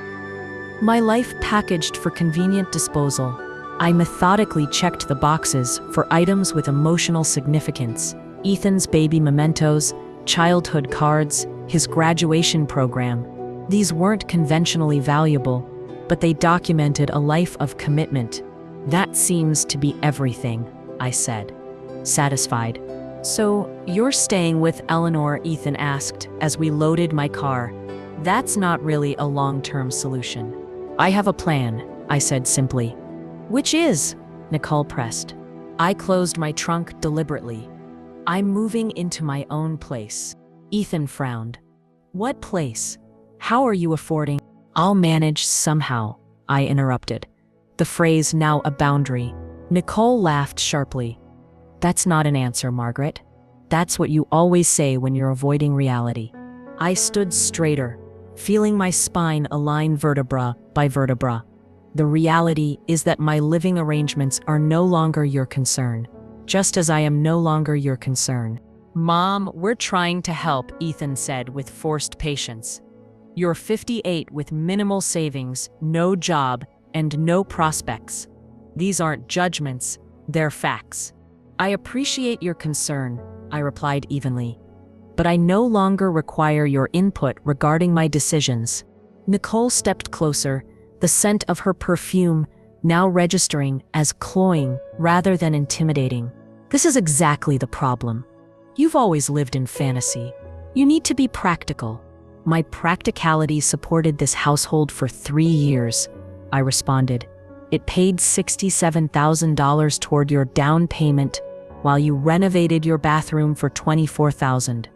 My life packaged for convenient disposal. I methodically checked the boxes for items with emotional significance: Ethan's baby mementos, childhood cards, his graduation program. These weren't conventionally valuable, but they documented a life of commitment. That seems to be everything, I said, satisfied. So, you're staying with Eleanor? Ethan asked as we loaded my car. That's not really a long-term solution. I have a plan, I said simply. Which is? Nicole pressed. I closed my trunk deliberately. I'm moving into my own place. Ethan frowned. What place? How are you affording? I'll manage somehow, I interrupted, the phrase now a boundary. Nicole laughed sharply. That's not an answer, Margaret. That's what you always say when you're avoiding reality. I stood straighter, feeling my spine align vertebra by vertebra. The reality is that my living arrangements are no longer your concern, just as I am no longer your concern. Mom, we're trying to help, Ethan said with forced patience. You're 58 with minimal savings, no job, and no prospects. These aren't judgments, they're facts. I appreciate your concern, I replied evenly, but I no longer require your input regarding my decisions. Nicole stepped closer, the scent of her perfume now registering as cloying rather than intimidating. This is exactly the problem. You've always lived in fantasy. You need to be practical. My practicality supported this household for 3 years, I responded. It paid $67,000 toward your down payment while you renovated your bathroom for $24,000.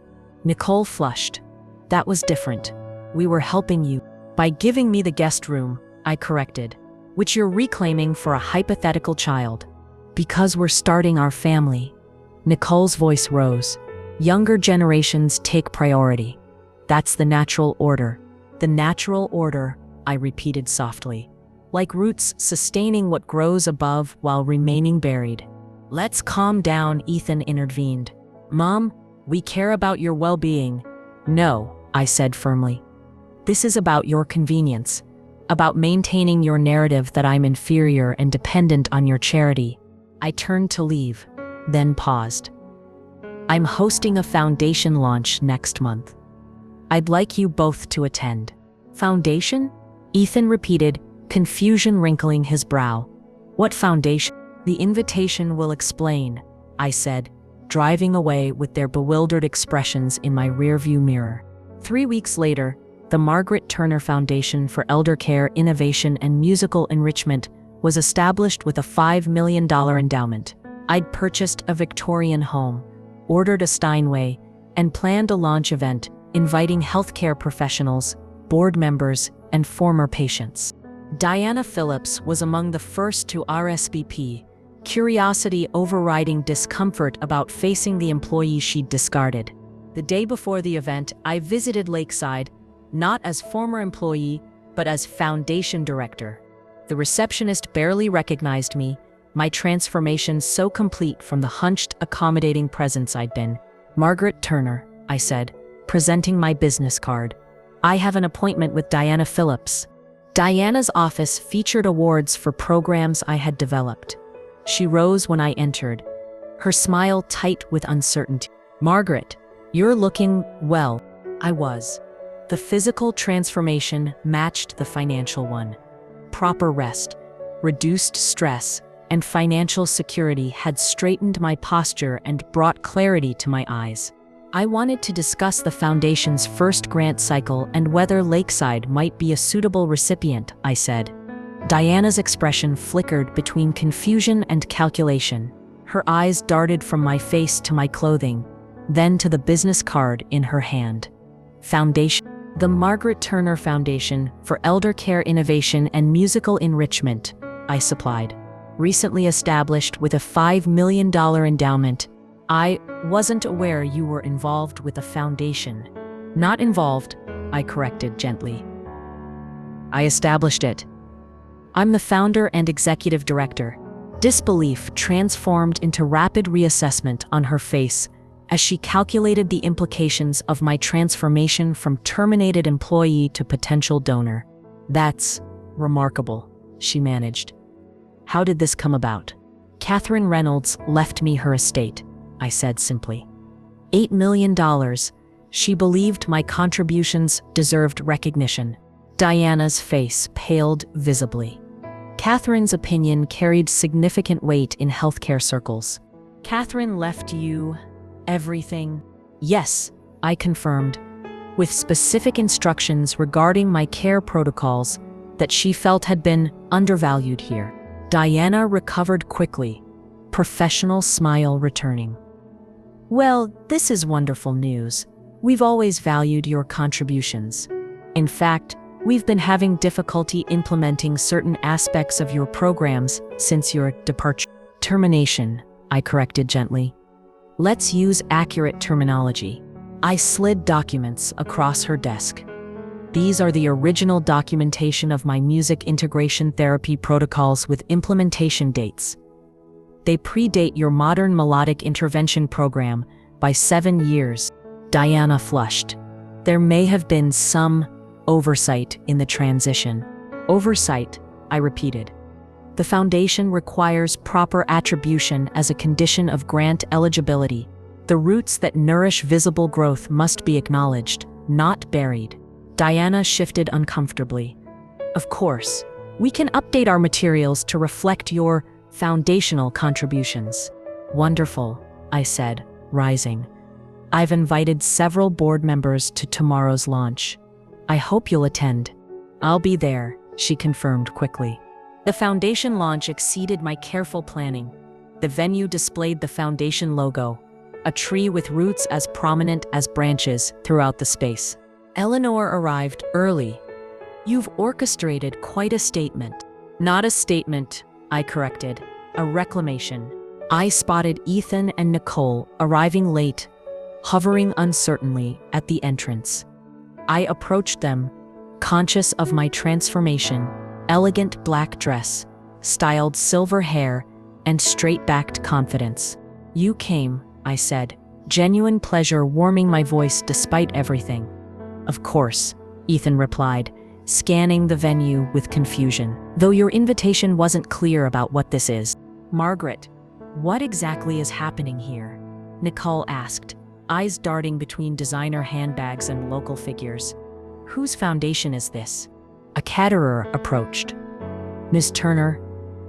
Nicole flushed. That was different. We were helping you. By giving me the guest room, I corrected, which you're reclaiming for a hypothetical child. Because we're starting our family. Nicole's voice rose. Younger generations take priority. That's the natural order. The natural order, I repeated softly. Like roots sustaining what grows above while remaining buried. Let's calm down, Ethan intervened. Mom, we care about your well-being. No, I said firmly. This is about your convenience, about maintaining your narrative that I'm inferior and dependent on your charity. I turned to leave, then paused. I'm hosting a foundation launch next month. I'd like you both to attend. Foundation? Ethan repeated, confusion wrinkling his brow. What foundation? The invitation will explain, I said, driving away with their bewildered expressions in my rearview mirror. 3 weeks later, the Margaret Turner Foundation for Elder Care, Innovation, and Musical Enrichment was established with a $5 million endowment. I'd purchased a Victorian home, ordered a Steinway, and planned a launch event inviting healthcare professionals, board members, and former patients. Diana Phillips was among the first to RSVP, curiosity overriding discomfort about facing the employee she'd discarded. The day before the event, I visited Lakeside, not as former employee, but as foundation director. The receptionist barely recognized me, my transformation so complete from the hunched, accommodating presence I'd been. Margaret Turner, I said, presenting my business card. I have an appointment with Diana Phillips. Diana's office featured awards for programs I had developed. She rose when I entered, her smile tight with uncertainty. Margaret, you're looking well. I was. The physical transformation matched the financial one. Proper rest, reduced stress, and financial security had straightened my posture and brought clarity to my eyes. I wanted to discuss the Foundation's first grant cycle and whether Lakeside might be a suitable recipient, I said. Diana's expression flickered between confusion and calculation. Her eyes darted from my face to my clothing, then to the business card in her hand. Foundation. The Margaret Turner Foundation for Elder Care, Innovation, and Musical Enrichment, I supplied. Recently established with a $5 million endowment. I wasn't aware you were involved with a foundation. Not involved, I corrected gently. I established it. I'm the founder and executive director. Disbelief transformed into rapid reassessment on her face as she calculated the implications of my transformation from terminated employee to potential donor. "That's remarkable," she managed. "How did this come about?" "Catherine Reynolds left me her estate," I said simply. $8 million. She believed my contributions deserved recognition. Diana's face paled visibly. Catherine's opinion carried significant weight in healthcare circles. "Catherine left you everything?" "Yes," I confirmed, with specific instructions regarding my care protocols that she felt had been undervalued here. Diana recovered quickly, professional smile returning. "Well, this is wonderful news. We've always valued your contributions. In fact, we've been having difficulty implementing certain aspects of your programs since your departure." "Termination," I corrected gently. "Let's use accurate terminology." I slid documents across her desk. "These are the original documentation of my music integration therapy protocols with implementation dates. They predate your modern melodic intervention program by 7 years." Diana flushed. "There may have been some oversight in the transition." "Oversight," I repeated. "The foundation requires proper attribution as a condition of grant eligibility. The roots that nourish visible growth must be acknowledged, not buried." Diana shifted uncomfortably. "Of course, we can update our materials to reflect your foundational contributions." "Wonderful," I said, rising. "I've invited several board members to tomorrow's launch. I hope you'll attend." "I'll be there," she confirmed quickly. The foundation launch exceeded my careful planning. The venue displayed the foundation logo, a tree with roots as prominent as branches throughout the space. Eleanor arrived early. "You've orchestrated quite a statement." "Not a statement," I corrected, "a reclamation." I spotted Ethan and Nicole arriving late, hovering uncertainly at the entrance. I approached them, conscious of my transformation: elegant black dress, styled silver hair, and straight-backed confidence. "You came," I said, genuine pleasure warming my voice despite everything. "Of course," Ethan replied, scanning the venue with confusion, "though your invitation wasn't clear about what this is." "Margaret, what exactly is happening here?" Nicole asked, eyes darting between designer handbags and local figures. "Whose foundation is this?" A caterer approached. "Miss Turner,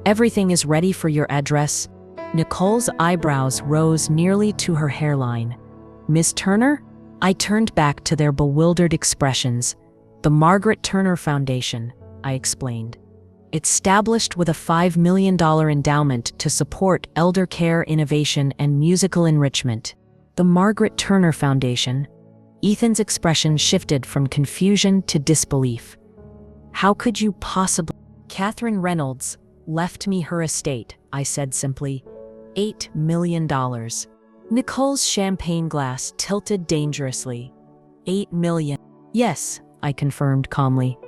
everything is ready for your address." Nicole's eyebrows rose nearly to her hairline. "Miss Turner?" I turned back to their bewildered expressions. "The Margaret Turner Foundation," I explained. "Established with a $5 million endowment to support elder care, innovation, and musical enrichment." The Margaret Turner Foundation. Ethan's expression shifted from confusion to disbelief. "How could you possibly—" "Catherine Reynolds left me her estate," I said simply. $8 million. Nicole's champagne glass tilted dangerously. $8 million. "Yes," I confirmed calmly.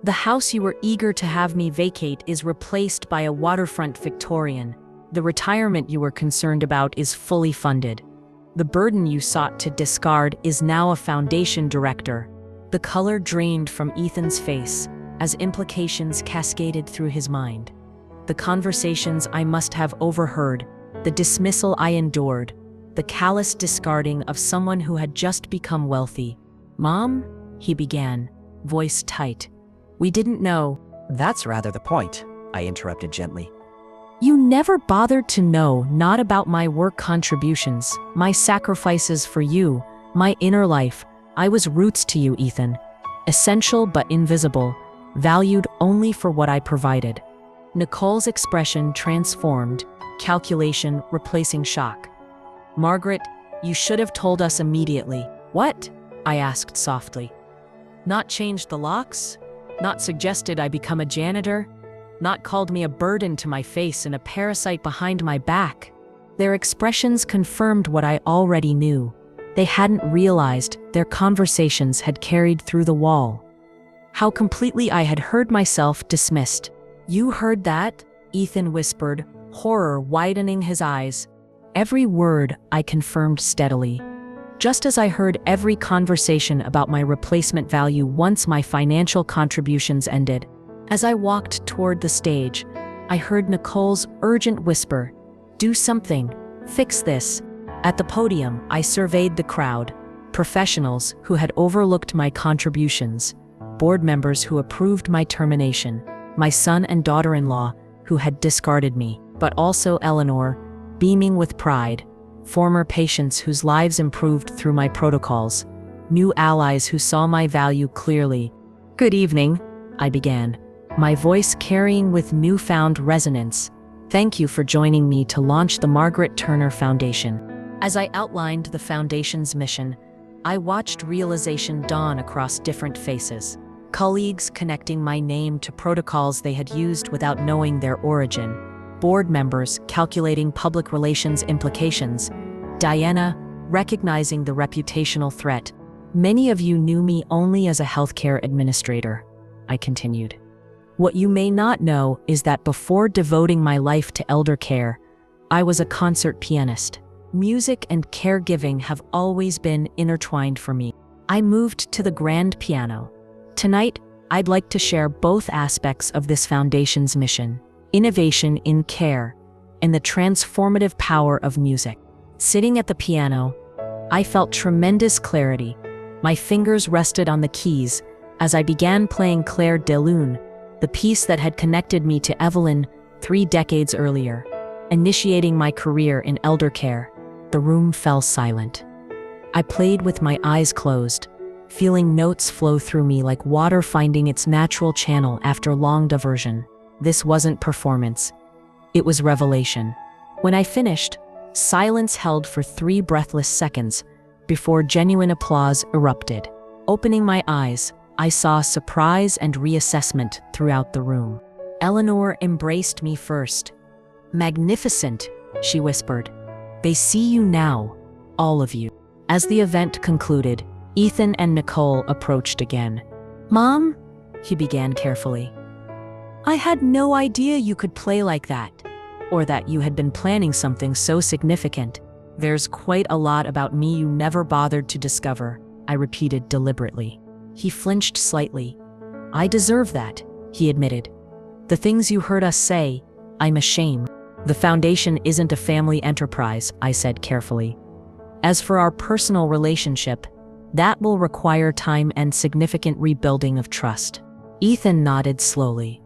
"The house you were eager to have me vacate is replaced by a waterfront Victorian. The retirement you were concerned about is fully funded. The burden you sought to discard is now a foundation director." The color drained from Ethan's face as implications cascaded through his mind. The conversations I must have overheard, the dismissal I endured, the callous discarding of someone who had just become wealthy. "Mom?" he began, voice tight. "We didn't know." "That's rather the point," I interrupted gently. "You never bothered to know, not about my work contributions, my sacrifices for you, my inner life. I was roots to you, Ethan. Essential but invisible, valued only for what I provided." Nicole's expression transformed, calculation replacing shock. "Margaret, you should have told us immediately." "What?" I asked softly. "Not changed the locks? Not suggested I become a janitor? Not called me a burden to my face and a parasite behind my back?" Their expressions confirmed what I already knew. They hadn't realized their conversations had carried through the wall. How completely I had heard myself dismissed. "You heard that?" Ethan whispered, horror widening his eyes. Every word, I confirmed steadily. Just as I heard every conversation about my replacement value once my financial contributions ended. As I walked toward the stage, I heard Nicole's urgent whisper, "Do something. Fix this." At the podium, I surveyed the crowd. Professionals who had overlooked my contributions, board members who approved my termination, my son and daughter-in-law who had discarded me, but also Eleanor, beaming with pride, former patients whose lives improved through my protocols, new allies who saw my value clearly. "Good evening," I began, my voice carrying with newfound resonance. "Thank you for joining me to launch the Margaret Turner Foundation." As I outlined the foundation's mission, I watched realization dawn across different faces. Colleagues connecting my name to protocols they had used without knowing their origin. Board members calculating public relations implications. Diana recognizing the reputational threat. "Many of you knew me only as a healthcare administrator," I continued. "What you may not know is that before devoting my life to elder care, I was a concert pianist. Music and caregiving have always been intertwined for me." I moved to the grand piano. Tonight, I'd like to share both aspects of this foundation's mission: innovation in care and the transformative power of music. Sitting at the piano, I felt tremendous clarity. My fingers rested on the keys as I began playing Claire de Lune, the piece that had connected me to Evelyn 3 decades earlier, initiating my career in elder care. The room fell silent. I played with my eyes closed, feeling notes flow through me like water finding its natural channel after long diversion. This wasn't performance. It was revelation. When I finished, silence held for 3 breathless seconds before genuine applause erupted. Opening my eyes, I saw surprise and reassessment throughout the room. Eleanor embraced me first. "Magnificent," she whispered. "They see you now, all of you." As the event concluded, Ethan and Nicole approached again. "Mom," he began carefully, "I had no idea you could play like that, or that you had been planning something so significant. There's quite a lot about me you never bothered to discover," I repeated deliberately. He flinched slightly. "I deserve that," he admitted. "The things you heard us say, I'm ashamed." "The foundation isn't a family enterprise," I said carefully. "As for our personal relationship, that will require time and significant rebuilding of trust." Ethan nodded slowly.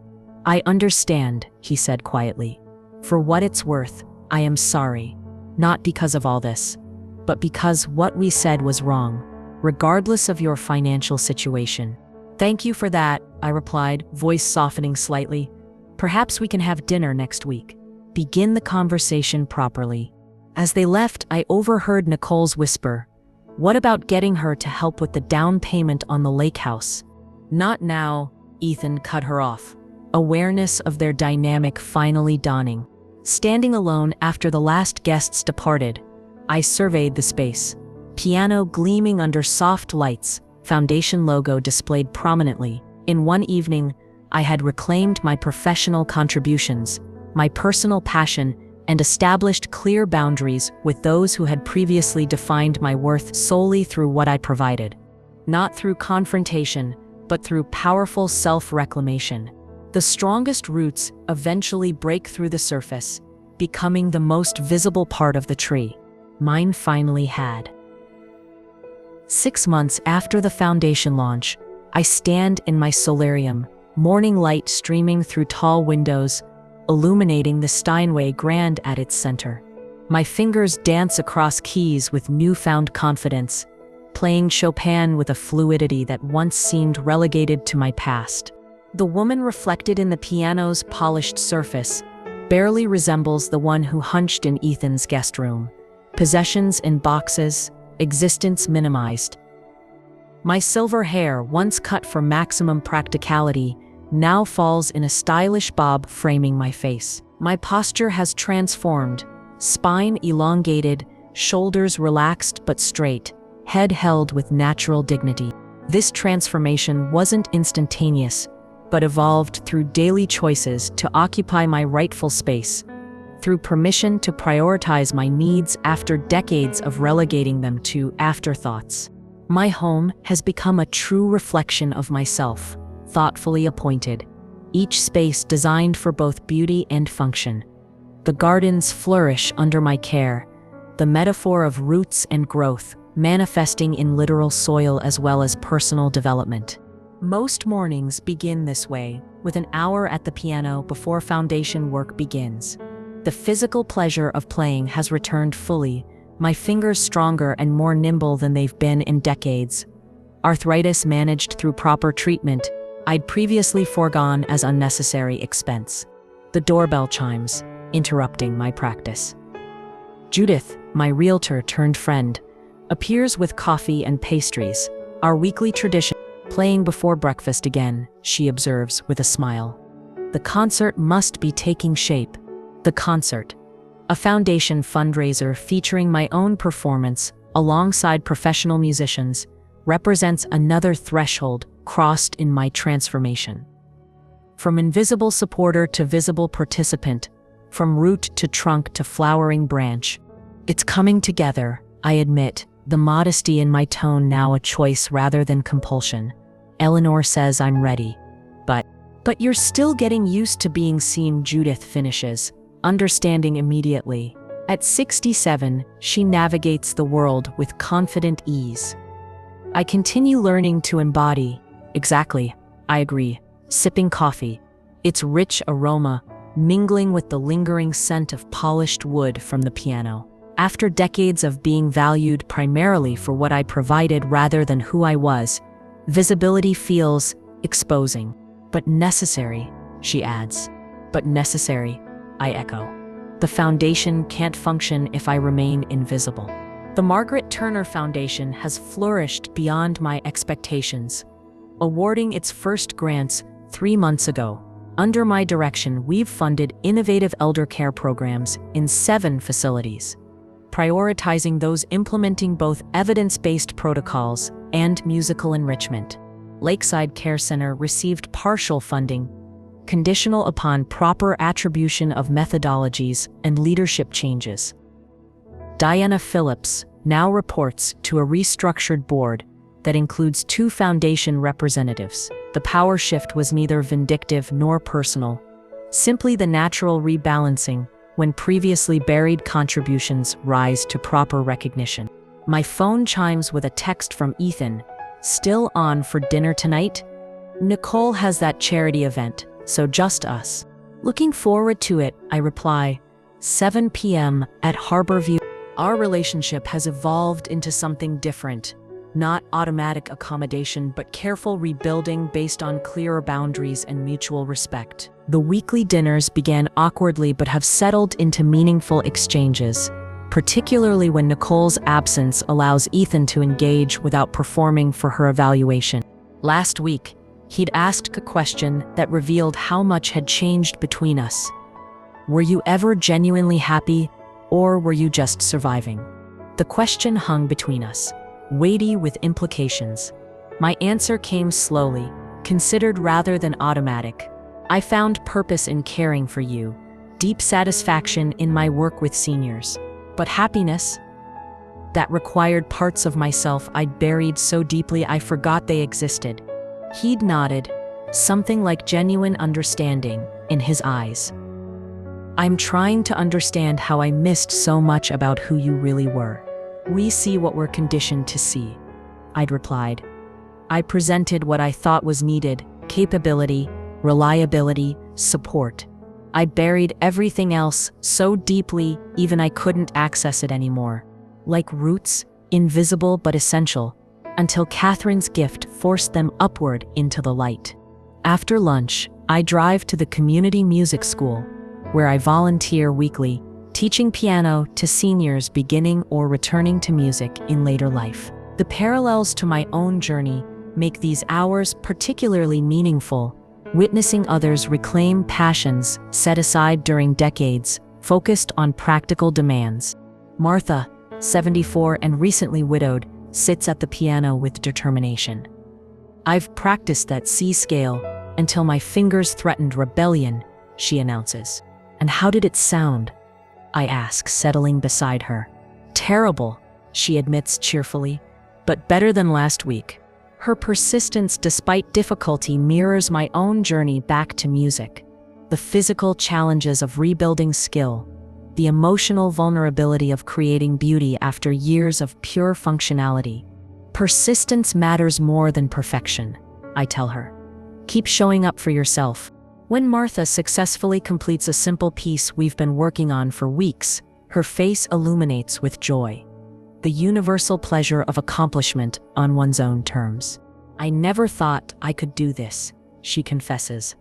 "I understand," he said quietly. "For what it's worth, I am sorry. Not because of all this, but because what we said was wrong, regardless of your financial situation." "Thank you for that," I replied, voice softening slightly. "Perhaps we can have dinner next week. Begin the conversation properly." As they left, I overheard Nicole's whisper, "What about getting her to help with the down payment on the lake house?" "Not now," Ethan cut her off, awareness of their dynamic finally dawning. Standing alone after the last guests departed, I surveyed the space. Piano gleaming under soft lights, foundation logo displayed prominently. In one evening, I had reclaimed my professional contributions, my personal passion, and established clear boundaries with those who had previously defined my worth solely through what I provided. Not through confrontation, but through powerful self-reclamation. The strongest roots eventually break through the surface, becoming the most visible part of the tree. Mine finally had. 6 months after the foundation launch, I stand in my solarium, morning light streaming through tall windows, illuminating the Steinway Grand at its center. My fingers dance across keys with newfound confidence, playing Chopin with a fluidity that once seemed relegated to my past. The woman reflected in the piano's polished surface barely resembles the one who hunched in Ethan's guest room. Possessions in boxes, existence minimized. My silver hair, once cut for maximum practicality, now falls in a stylish bob framing my face. My posture has transformed, spine elongated, shoulders relaxed but straight, head held with natural dignity. This transformation wasn't instantaneous, but evolved through daily choices to occupy my rightful space, through permission to prioritize my needs after decades of relegating them to afterthoughts. My home has become a true reflection of myself, thoughtfully appointed, each space designed for both beauty and function. The gardens flourish under my care, the metaphor of roots and growth, manifesting in literal soil as well as personal development. Most mornings begin this way, with an hour at the piano before foundation work begins. The physical pleasure of playing has returned fully, my fingers stronger and more nimble than they've been in decades. Arthritis managed through proper treatment, I'd previously foregone as unnecessary expense. The doorbell chimes, interrupting my practice. Judith, my realtor turned friend, appears with coffee and pastries, our weekly tradition. Playing before breakfast again, she observes with a smile. The concert must be taking shape. The concert, a foundation fundraiser featuring my own performance alongside professional musicians, represents another threshold crossed in my transformation. From invisible supporter to visible participant, from root to trunk to flowering branch, it's coming together, I admit, the modesty in my tone now a choice rather than compulsion. Eleanor says I'm ready. But you're still getting used to being seen, Judith finishes, understanding immediately. At 67, she navigates the world with confident ease. I continue learning to embody. Exactly, I agree, sipping coffee, its rich aroma mingling with the lingering scent of polished wood from the piano. After decades of being valued primarily for what I provided rather than who I was, visibility feels exposing. But necessary, she adds. But necessary, I echo. The foundation can't function if I remain invisible. The Margaret Turner Foundation has flourished beyond my expectations, awarding its first grants 3 months ago. Under my direction, we've funded innovative elder care programs in 7 facilities, prioritizing those implementing both evidence-based protocols and musical enrichment. Lakeside Care Center received partial funding, conditional upon proper attribution of methodologies and leadership changes. Diana Phillips now reports to a restructured board that includes 2 foundation representatives. The power shift was neither vindictive nor personal, simply the natural rebalancing when previously buried contributions rise to proper recognition. My phone chimes with a text from Ethan. Still on for dinner tonight? Nicole has that charity event, so just us. Looking forward to it, I reply. 7 p.m. at Harborview. Our relationship has evolved into something different. Not automatic accommodation, but careful rebuilding based on clearer boundaries and mutual respect. The weekly dinners began awkwardly but have settled into meaningful exchanges, particularly when Nicole's absence allows Ethan to engage without performing for her evaluation. Last week, he'd asked a question that revealed how much had changed between us. Were you ever genuinely happy, or were you just surviving? The question hung between us, weighty with implications. My answer came slowly, considered rather than automatic. I found purpose in caring for you, deep satisfaction in my work with seniors. But happiness? That required parts of myself I'd buried so deeply I forgot they existed. He'd nodded, something like genuine understanding in his eyes. I'm trying to understand how I missed so much about who you really were. We see what we're conditioned to see, I'd replied. I presented what I thought was needed: capability, reliability, support. I buried everything else so deeply even I couldn't access it anymore. Like roots, invisible but essential, until Catherine's gift forced them upward into the light. After lunch, I drive to the community music school, where I volunteer weekly, teaching piano to seniors beginning or returning to music in later life. The parallels to my own journey make these hours particularly meaningful, witnessing others reclaim passions set aside during decades, focused on practical demands. Martha, 74 and recently widowed, sits at the piano with determination. I've practiced that C scale, until my fingers threatened rebellion, she announces. And how did it sound? I ask, settling beside her. Terrible, she admits cheerfully, but better than last week. Her persistence despite difficulty mirrors my own journey back to music. The physical challenges of rebuilding skill, the emotional vulnerability of creating beauty after years of pure functionality. Persistence matters more than perfection, I tell her. Keep showing up for yourself. When Martha successfully completes a simple piece we've been working on for weeks, her face illuminates with joy. The universal pleasure of accomplishment on one's own terms. I never thought I could do this, she confesses.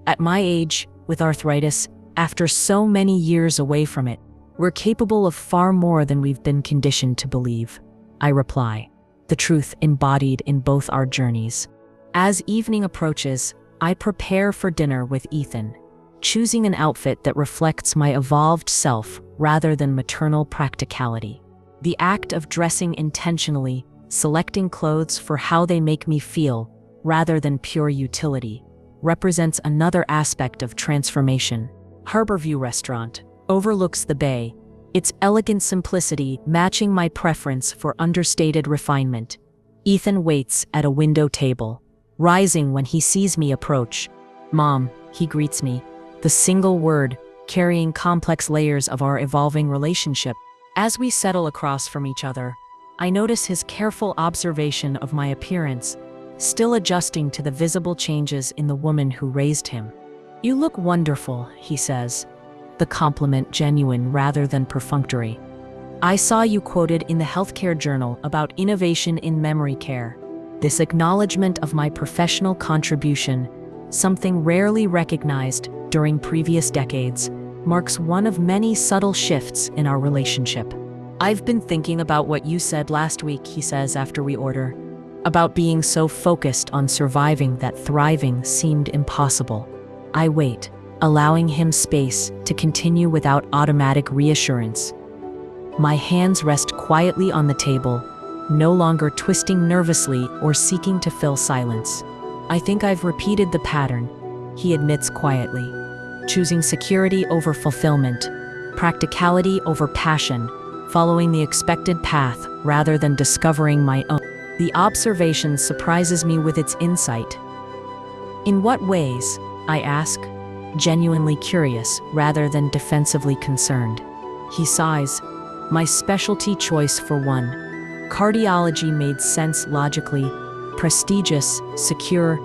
At my age, with arthritis, after so many years away from it, we're capable of far more than we've been conditioned to believe. I reply, the truth embodied in both our journeys. As evening approaches, I prepare for dinner with Ethan, choosing an outfit that reflects my evolved self rather than maternal practicality. The act of dressing intentionally, selecting clothes for how they make me feel rather than pure utility, represents another aspect of transformation. Harborview Restaurant overlooks the bay, its elegant simplicity matching my preference for understated refinement. Ethan waits at a window table, rising when he sees me approach. Mom, he greets me, the single word carrying complex layers of our evolving relationship. As we settle across from each other, I notice his careful observation of my appearance, still adjusting to the visible changes in the woman who raised him. You look wonderful, he says, the compliment genuine rather than perfunctory. I saw you quoted in the Healthcare Journal about innovation in memory care. This acknowledgement of my professional contribution, something rarely recognized during previous decades, marks one of many subtle shifts in our relationship. I've been thinking about what you said last week, he says after we order, about being so focused on surviving that thriving seemed impossible. I wait, allowing him space to continue without automatic reassurance. My hands rest quietly on the table, no longer twisting nervously or seeking to fill silence. I think I've repeated the pattern, he admits quietly, choosing security over fulfillment, practicality over passion, following the expected path rather than discovering my own. The observation surprises me with its insight. In what ways? I ask, genuinely curious rather than defensively concerned. He sighs, my specialty choice for one. Cardiology made sense logically, prestigious, secure,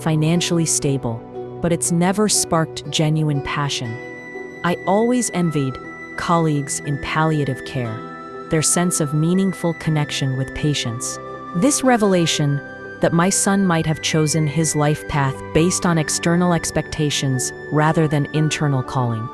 financially stable, but it's never sparked genuine passion. I always envied colleagues in palliative care, their sense of meaningful connection with patients. This revelation, that my son might have chosen his life path based on external expectations rather than internal calling,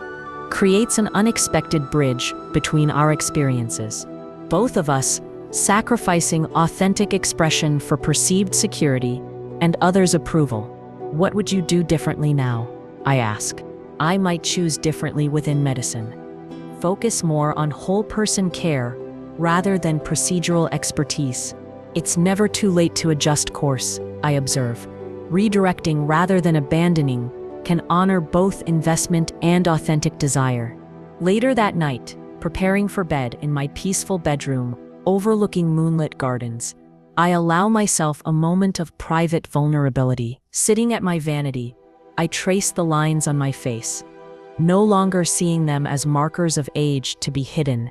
creates an unexpected bridge between our experiences. Both of us sacrificing authentic expression for perceived security and others' approval. What would you do differently now? I ask. I might choose differently within medicine. Focus more on whole person care rather than procedural expertise. It's never too late to adjust course, I observe. Redirecting rather than abandoning can honor both investment and authentic desire. Later that night, preparing for bed in my peaceful bedroom overlooking moonlit gardens, I allow myself a moment of private vulnerability. Sitting at my vanity, I trace the lines on my face, no longer seeing them as markers of age to be hidden,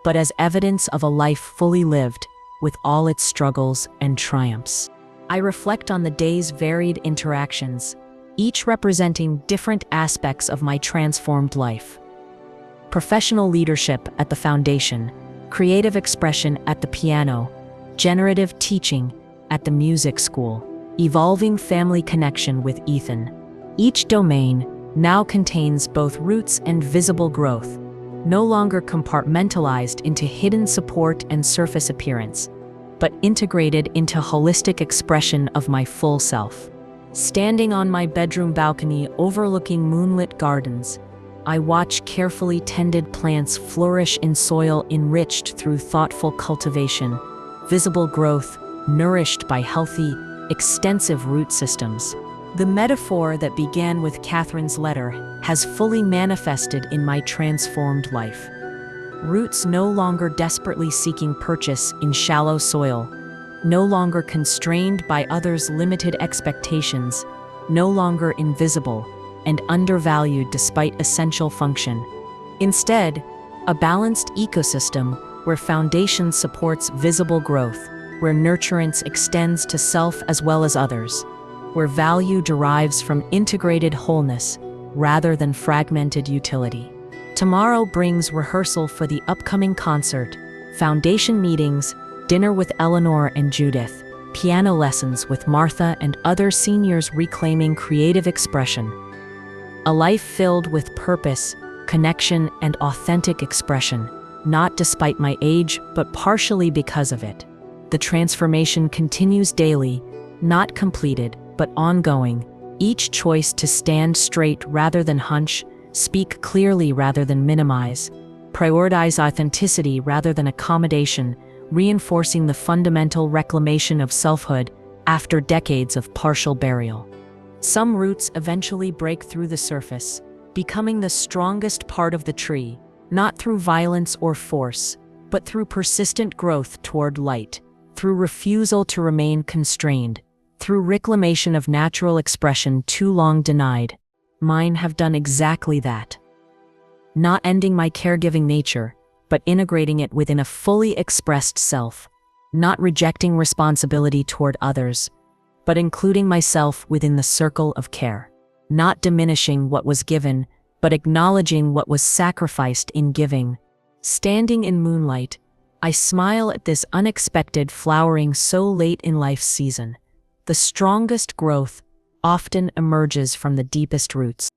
but as evidence of a life fully lived, with all its struggles and triumphs. I reflect on the day's varied interactions, each representing different aspects of my transformed life. Professional leadership at the foundation, creative expression at the piano, generative teaching at the music school, evolving family connection with Ethan. Each domain now contains both roots and visible growth, no longer compartmentalized into hidden support and surface appearance, but integrated into holistic expression of my full self. Standing on my bedroom balcony overlooking moonlit gardens, I watch carefully tended plants flourish in soil enriched through thoughtful cultivation, visible growth nourished by healthy, extensive root systems. The metaphor that began with Catherine's letter has fully manifested in my transformed life. Roots no longer desperately seeking purchase in shallow soil, no longer constrained by others' limited expectations, no longer invisible and undervalued despite essential function. Instead, a balanced ecosystem where foundation supports visible growth, where nurturance extends to self as well as others, where value derives from integrated wholeness rather than fragmented utility. Tomorrow brings rehearsal for the upcoming concert, foundation meetings, dinner with Eleanor and Judith, piano lessons with Martha and other seniors reclaiming creative expression. A life filled with purpose, connection, and authentic expression, not despite my age, but partially because of it. The transformation continues daily, not completed, but ongoing. Each choice to stand straight rather than hunch, speak clearly rather than minimize, prioritize authenticity rather than accommodation, reinforcing the fundamental reclamation of selfhood after decades of partial burial. Some roots eventually break through the surface, becoming the strongest part of the tree, not through violence or force, but through persistent growth toward light, through refusal to remain constrained, through reclamation of natural expression too long denied. Mine have done exactly that. Not ending my caregiving nature, but integrating it within a fully expressed self. Not rejecting responsibility toward others, but including myself within the circle of care. Not diminishing what was given, but acknowledging what was sacrificed in giving. Standing in moonlight, I smile at this unexpected flowering so late in life's season. The strongest growth often emerges from the deepest roots.